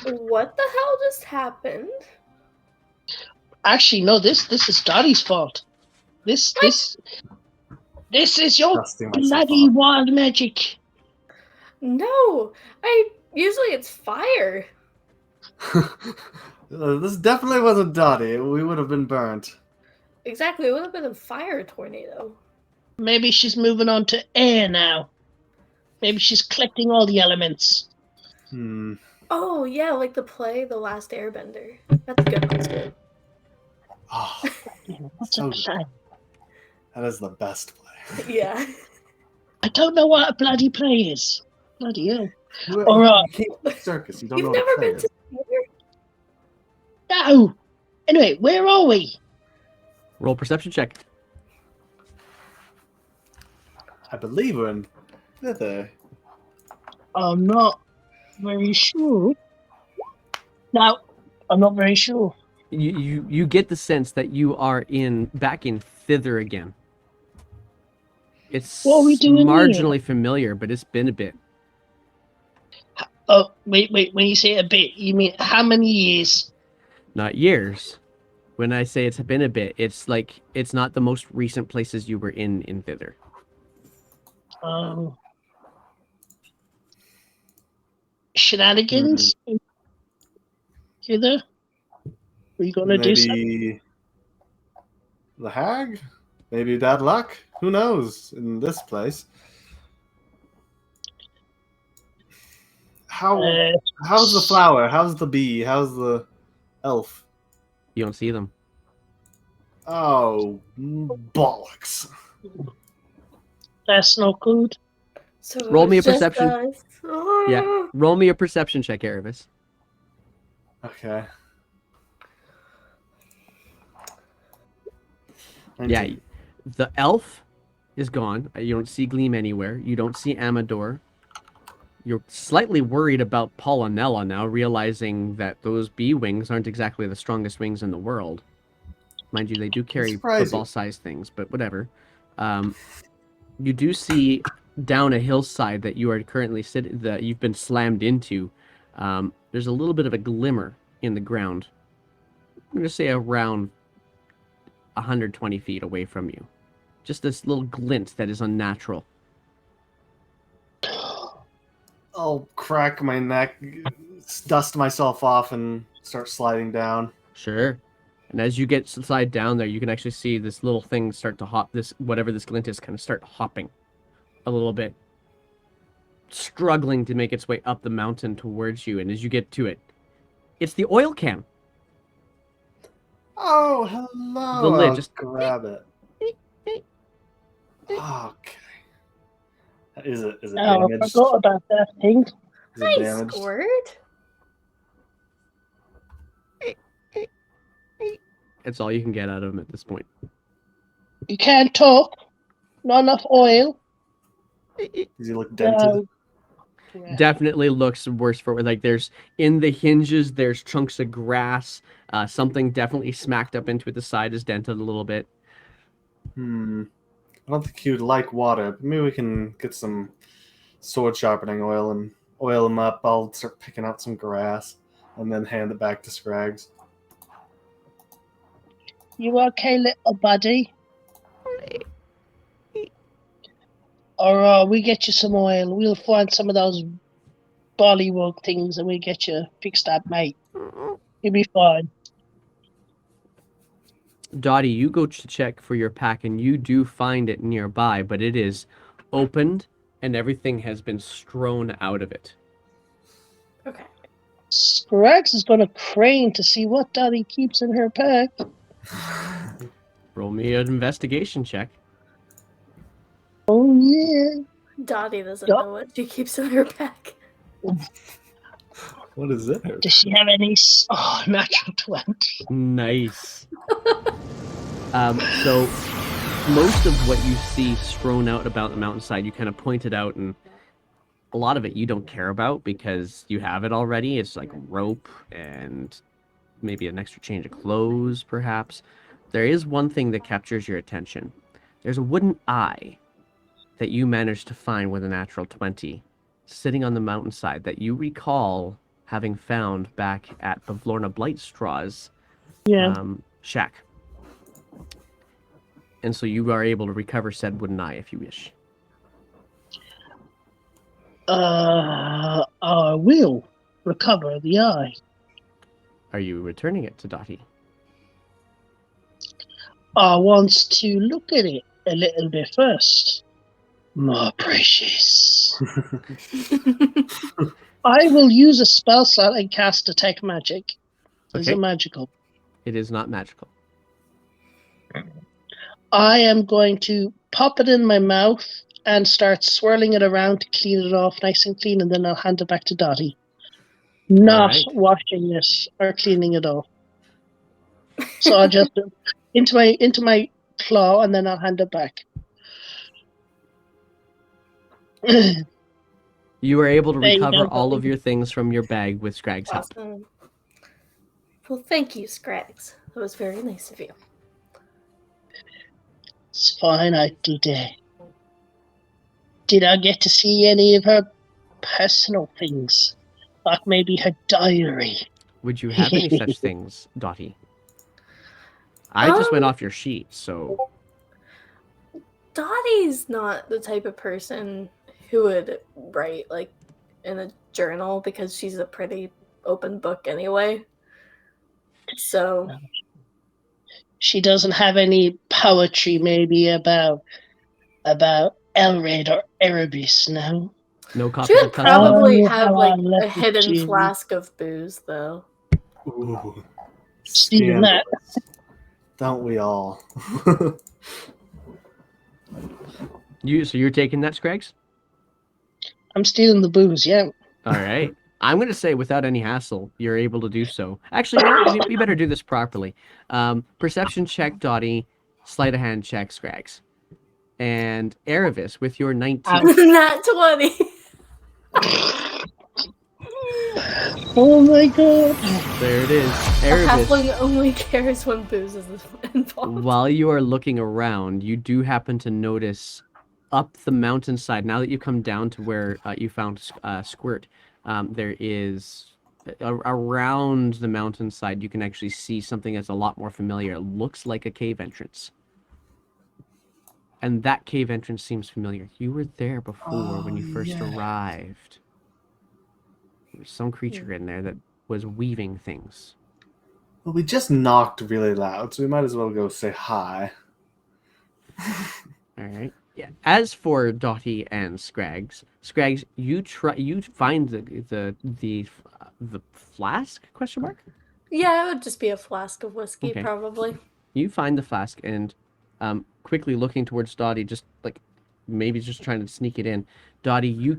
What the hell just happened? Actually, no. This is Dottie's fault. This is your Dusting myself bloody off. wild magic. No, usually it's fire. This definitely wasn't Dottie. We would have been burnt. Exactly, it would have been a fire tornado. Maybe she's moving on to air now. Maybe she's collecting all the elements. Oh yeah, like the play The Last Airbender. That's good. That's good. Oh, What's so a good. play? That is the best play. Yeah. I don't know what a bloody play is. Bloody hell. You, All right. you came to the circus. You don't You've know never what a play been is. to theater? No. Anyway, where are we? Roll perception check. I believe we're in Thither. I'm not very sure. No, I'm not very sure. You get the sense that you are back in Thither again. It's What are we doing marginally familiar, but it's been a bit. Oh, wait. When you say a bit, you mean how many years? Not years. When I say it's been a bit, it's like it's not the most recent places you were in Thither. Shenanigans? Hither? Are you gonna do something? Maybe the hag? Maybe bad luck? Who knows in this place? How's the flower? How's the bee? How's the elf? You don't see them. Oh, bollocks. That's not good. So Roll me it's a just perception. us. Yeah. Roll me a perception check, Erebus. Okay. Yeah. The elf is gone. You don't see Gleam anywhere. You don't see Amador. You're slightly worried about Polonella now, realizing that those bee wings aren't exactly the strongest wings in the world. Mind you, they do carry football-sized things, but whatever. You do see down a hillside that you are currently sitting, that you've been slammed into. There's a little bit of a glimmer in the ground. I'm going to say around 120 feet away from you. Just this little glint that is unnatural. I'll crack my neck, dust myself off, and start sliding down. Sure. And as you slide down there, you can actually see this little thing start to hop. Whatever this glint is, kind of start hopping a little bit, struggling to make its way up the mountain towards you. And as you get to it, it's the oil can. Oh, hello! The lid I'll just grab it. Okay. Is it Oh, I damaged? forgot about that thing. Is it Hi, damaged? Squirt. That's all you can get out of him at this point. You can't talk. Not enough oil. Does he look dented? No. Yeah. Definitely looks worse for it. Like there's in the hinges, there's chunks of grass. Something definitely smacked up into it. The side is dented a little bit. I don't think he would like water, but maybe we can get some sword sharpening oil and oil him up. I'll start picking out some grass and then hand it back to Scraggs. You okay, little buddy? Or we get you some oil. We'll find some of those bollywog things and we get you fixed up, mate. You'll be fine. Dottie, you go to check for your pack, and you do find it nearby, but it is opened, and everything has been strewn out of it. Okay. Scrags is going to crane to see what Daddy keeps in her pack. Roll me an investigation check. Oh, yeah. Dottie doesn't Yup. know what she keeps in her pack. What is it? Does she have any... Oh, natural 20. Nice. So most of what you see strewn out about the mountainside, you kind of pointed out, and a lot of it you don't care about because you have it already. It's like rope and maybe an extra change of clothes, perhaps. There is one thing that captures your attention. There's a wooden eye that you managed to find with a natural 20 sitting on the mountainside that you recall having found back at Bavlorna Blightstraw's shack. And so you are able to recover said wooden eye if you wish. I will recover the eye. Are you returning it to Dottie? I want to look at it a little bit first. My precious. I will use a spell slot and cast Detect Magic. Is Okay. it magical? It is not magical. I am going to pop it in my mouth and start swirling it around to clean it off nice and clean, and then I'll hand it back to Dottie. Not Alright. washing it or cleaning it off. So I'll just into my claw, and then I'll hand it back. You are able to There you recover go, all of Dottie. your things from your bag with Scrag's help. Awesome. Well, thank you, Scrags. That was very nice of you. It's fine. I did I get to see any of her personal things, like maybe her diary? Would you have any such things, Dottie? I just went off your sheet, so... Dottie's not the type of person who would write, like, in a journal because she's a pretty open book anyway. So... She doesn't have any poetry, maybe about Elred or Erebus, no? No copy She would of the probably Oh, have, how like, I left a it hidden to you. flask of booze, though. Ooh, Stealing that. Don't we all? So you're taking that, Scrags? I'm stealing the booze, yeah. All right. I'm going to say without any hassle, you're able to do so. Actually, you know what? We better do this properly. Perception check, Dottie. Sleight of hand check, Scrags. And Erevis, with your 19. Not 20. Oh my god. There it is. A Erevis, halfling only cares when booze is involved. while you are looking around, you do happen to notice up the mountainside, now that you come down to where you found Squirt, there is, around the mountainside, you can actually see something that's a lot more familiar. It looks like a cave entrance. And that cave entrance seems familiar. You were there before when you first arrived. There was some creature in there that was weaving things. Well, we just knocked really loud, so we might as well go say hi. All right. Yeah. As for Dottie and Scrags, you find the flask ? Yeah, it would just be a flask of whiskey, Okay. probably. You find the flask and quickly looking towards Dottie, just like maybe just trying to sneak it in. Dottie, you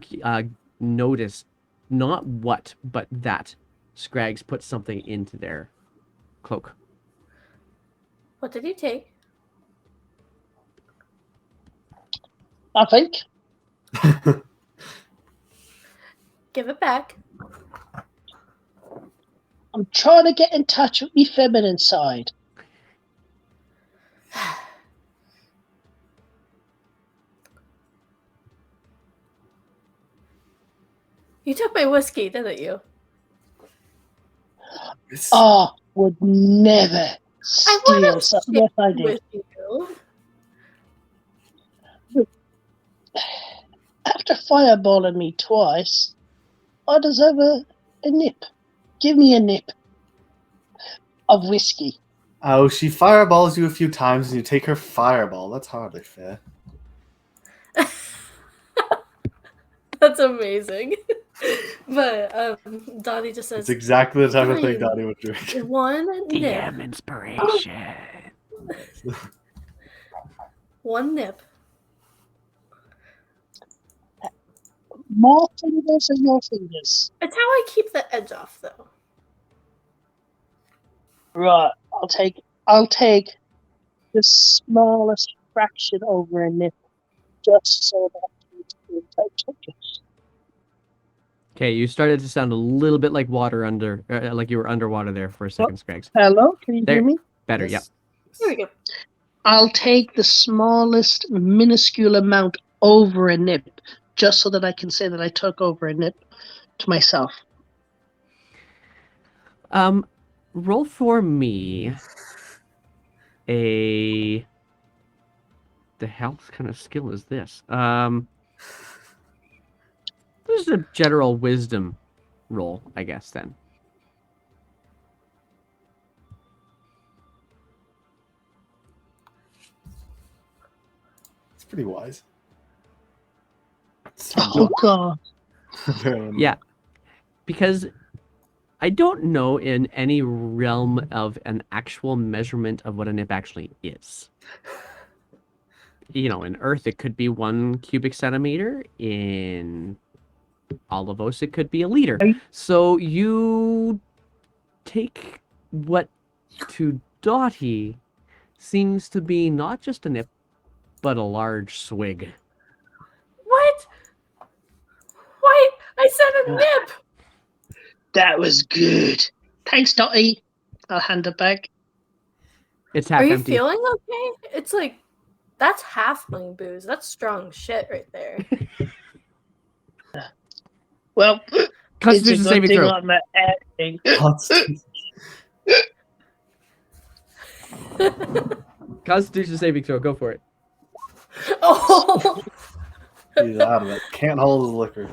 notice not what, but that Scrags put something into their cloak. What did you take? I think. Give it back. I'm trying to get in touch with my feminine side. You took my whiskey, didn't you? I would never I steal would've something. Yes, I did. With you. After fireballing me twice, I deserve a nip. Give me a nip. of whiskey. Oh, she fireballs you a few times and you take her fireball. That's hardly fair. That's amazing. But Dottie just says It's exactly the type of thing "Fine, Dottie would drink. one nip. DM inspiration. One nip. More fingers and more fingers. It's how I keep the edge off, though. Right. I'll take the smallest fraction over a nip, just so that I took it. Okay, you started to sound a little bit like water like you were underwater there for a second, Scrags. Hello, can you There. hear me? Better, Yes. There we go. I'll take the smallest minuscule amount over a nip, just so that I can say that I took over a nip to myself. Roll for me the hell kind of skill is this? This is a general wisdom roll, I guess, then. It's pretty wise. Oh god. Yeah, because I don't know in any realm of an actual measurement of what a nip actually is. You know, in Earth, it could be 1 cubic centimeter. In Olivos, it could be a liter. So you take what to Dottie seems to be not just a nip, but a large swig. What? Why? I said a nip. That was good. Thanks, Dottie. I'll hand it back. It's half Are you empty. feeling okay? It's like, that's halfling booze. That's strong shit right there. Well, it's a Constitution good saving thing throw. I'm not acting. Constitution saving throw. Go for it. Oh. He's out of it. Can't hold his liquor.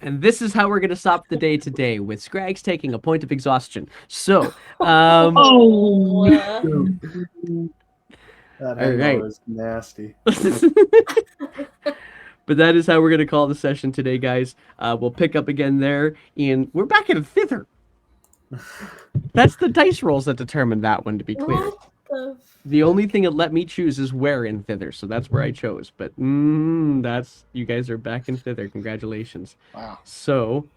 And this is how we're going to stop the day today, with Scrags taking a point of exhaustion. So, Oh, That All right. hangover is nasty. but that is how we're going to call the session today, guys. We'll pick up again there, and we're back at a thither. That's the dice rolls that determined that one, to be clear. What the? The only thing it let me choose is where in thither, so that's where I chose. But that's you guys are back in thither. Congratulations. Wow. So,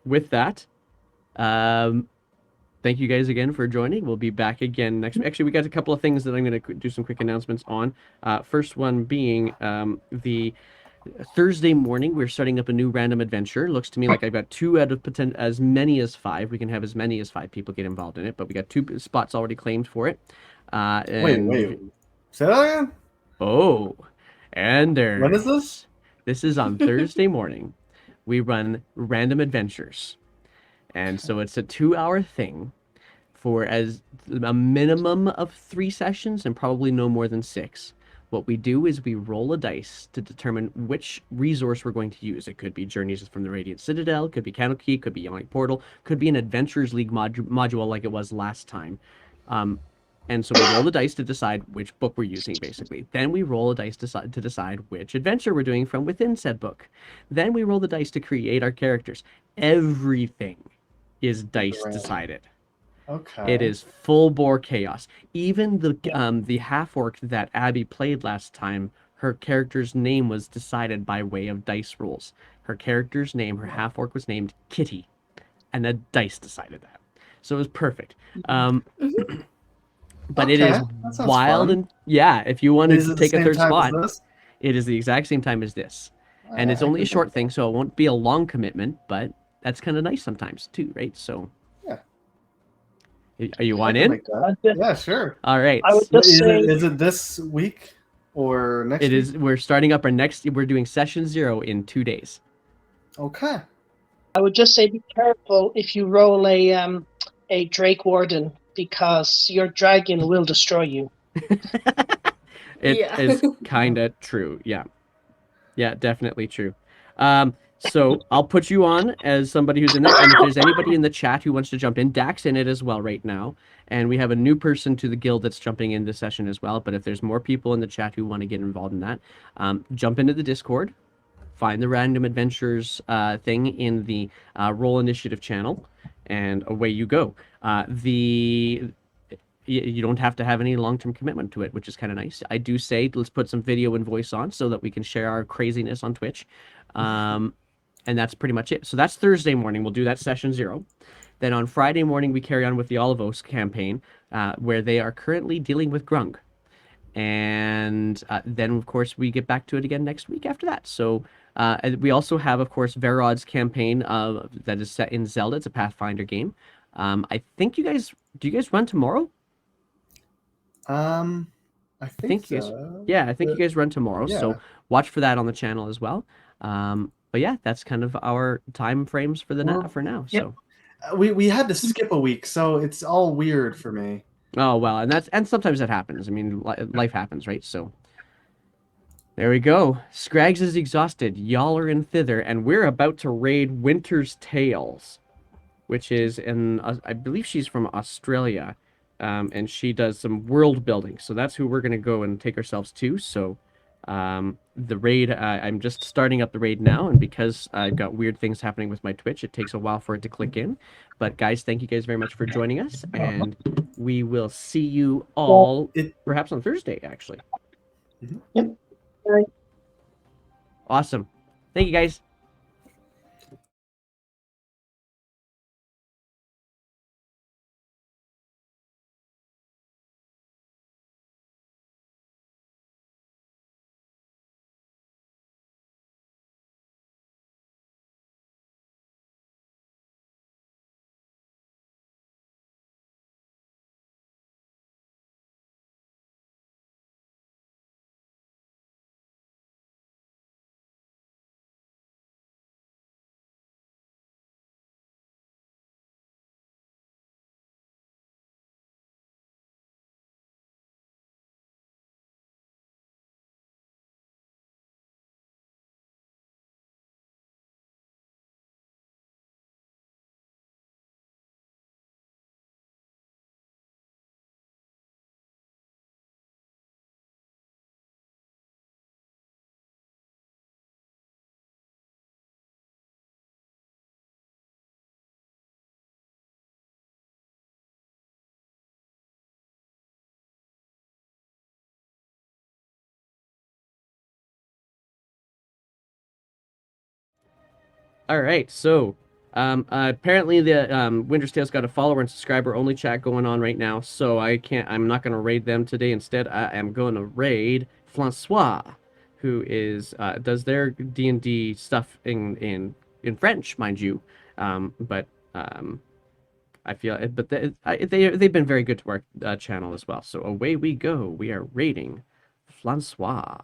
with that, thank you guys again for joining. We'll be back again next week. Actually, we got a couple of things that I'm going to do some quick announcements on. First one being the Thursday morning, we're starting up a new random adventure. Looks to me like I've got 2 out of as many as 5. We can have as many as 5 people get involved in it, but we got 2 spots already claimed for it. Wait. Say that again? Oh, and there. When is this? This is on Thursday morning. We run random adventures. And so it's a 2-hour thing for as a minimum of 3 sessions and probably no more than 6. What we do is we roll a dice to determine which resource we're going to use. It could be Journeys from the Radiant Citadel, could be Key, could be Yonic Portal, could be an Adventures League module like it was last time. And so we roll the dice to decide which book we're using, basically. Then we roll a dice to decide which adventure we're doing from within said book. Then we roll the dice to create our characters. Everything is dice decided. Okay. It is full bore chaos. Even the half orc that Abby played last time, her character's name was decided by way of dice rolls. Her character's name, her half orc, was named Kitty, and the dice decided that. So it was perfect. But Okay, it is that sounds wild fun. and if you wanted Is to it the take a same third time spot, as this? it is the exact same time as this. And it's I only a could short do thing, so it won't be a long commitment, but that's kind of nice sometimes too, right? So Yeah. Are you I on can in? make that. Yeah, sure. All right. I would just say Is it this week or next It week? is. We're starting up we're doing session 0 in 2 days. Okay. I would just say be careful if you roll a Drake Warden, because your dragon will destroy you. It Yeah. is kind of true. Yeah. Yeah, definitely true. So I'll put you on as somebody who's in there, and if there's anybody in the chat who wants to jump in, Dak's in it as well right now, and we have a new person to the guild that's jumping in this session as well. But if there's more people in the chat who want to get involved in that, jump into the Discord, find the random adventures thing in the roll initiative channel, and away you go. You don't have to have any long-term commitment to it, which is kind of nice. I do say let's put some video and voice on so that we can share our craziness on Twitch. And that's pretty much it. So that's Thursday morning. We'll do that session 0. Then on Friday morning, we carry on with the Olivos campaign, where they are currently dealing with Grung. And then, of course, we get back to it again next week after that. So we also have, of course, Verod's campaign that is set in Zelda. It's a Pathfinder game. I think do you guys run tomorrow? I think you so. guys, I think you guys run tomorrow. Yeah. So watch for that on the channel as well. But yeah, that's kind of our time frames for for now. Yep. So We had to skip a week, so it's all weird for me. oh well, and sometimes that happens. I mean, life happens, right? So there we go. Scrags is exhausted. Y'all are in thither, and we're about to raid Winter's Tales, which is I believe she's from Australia, and she does some world building. So that's who we're gonna go and take ourselves to. So the raid, I'm just starting up the raid now, and because I've got weird things happening with my Twitch, it takes a while for it to click in. But guys, thank you guys very much for joining us, and we will see you all perhaps on Thursday, actually. Yep. Bye. Awesome. Thank you guys. All right, so apparently the Winter's Tale's got a follower and subscriber only chat going on right now, so I'm not going to raid them today. Instead, I am going to raid Francois, who is does their D&D stuff in French, mind you. But I feel but they've been very good to our channel as well. So away we go. We are raiding Francois.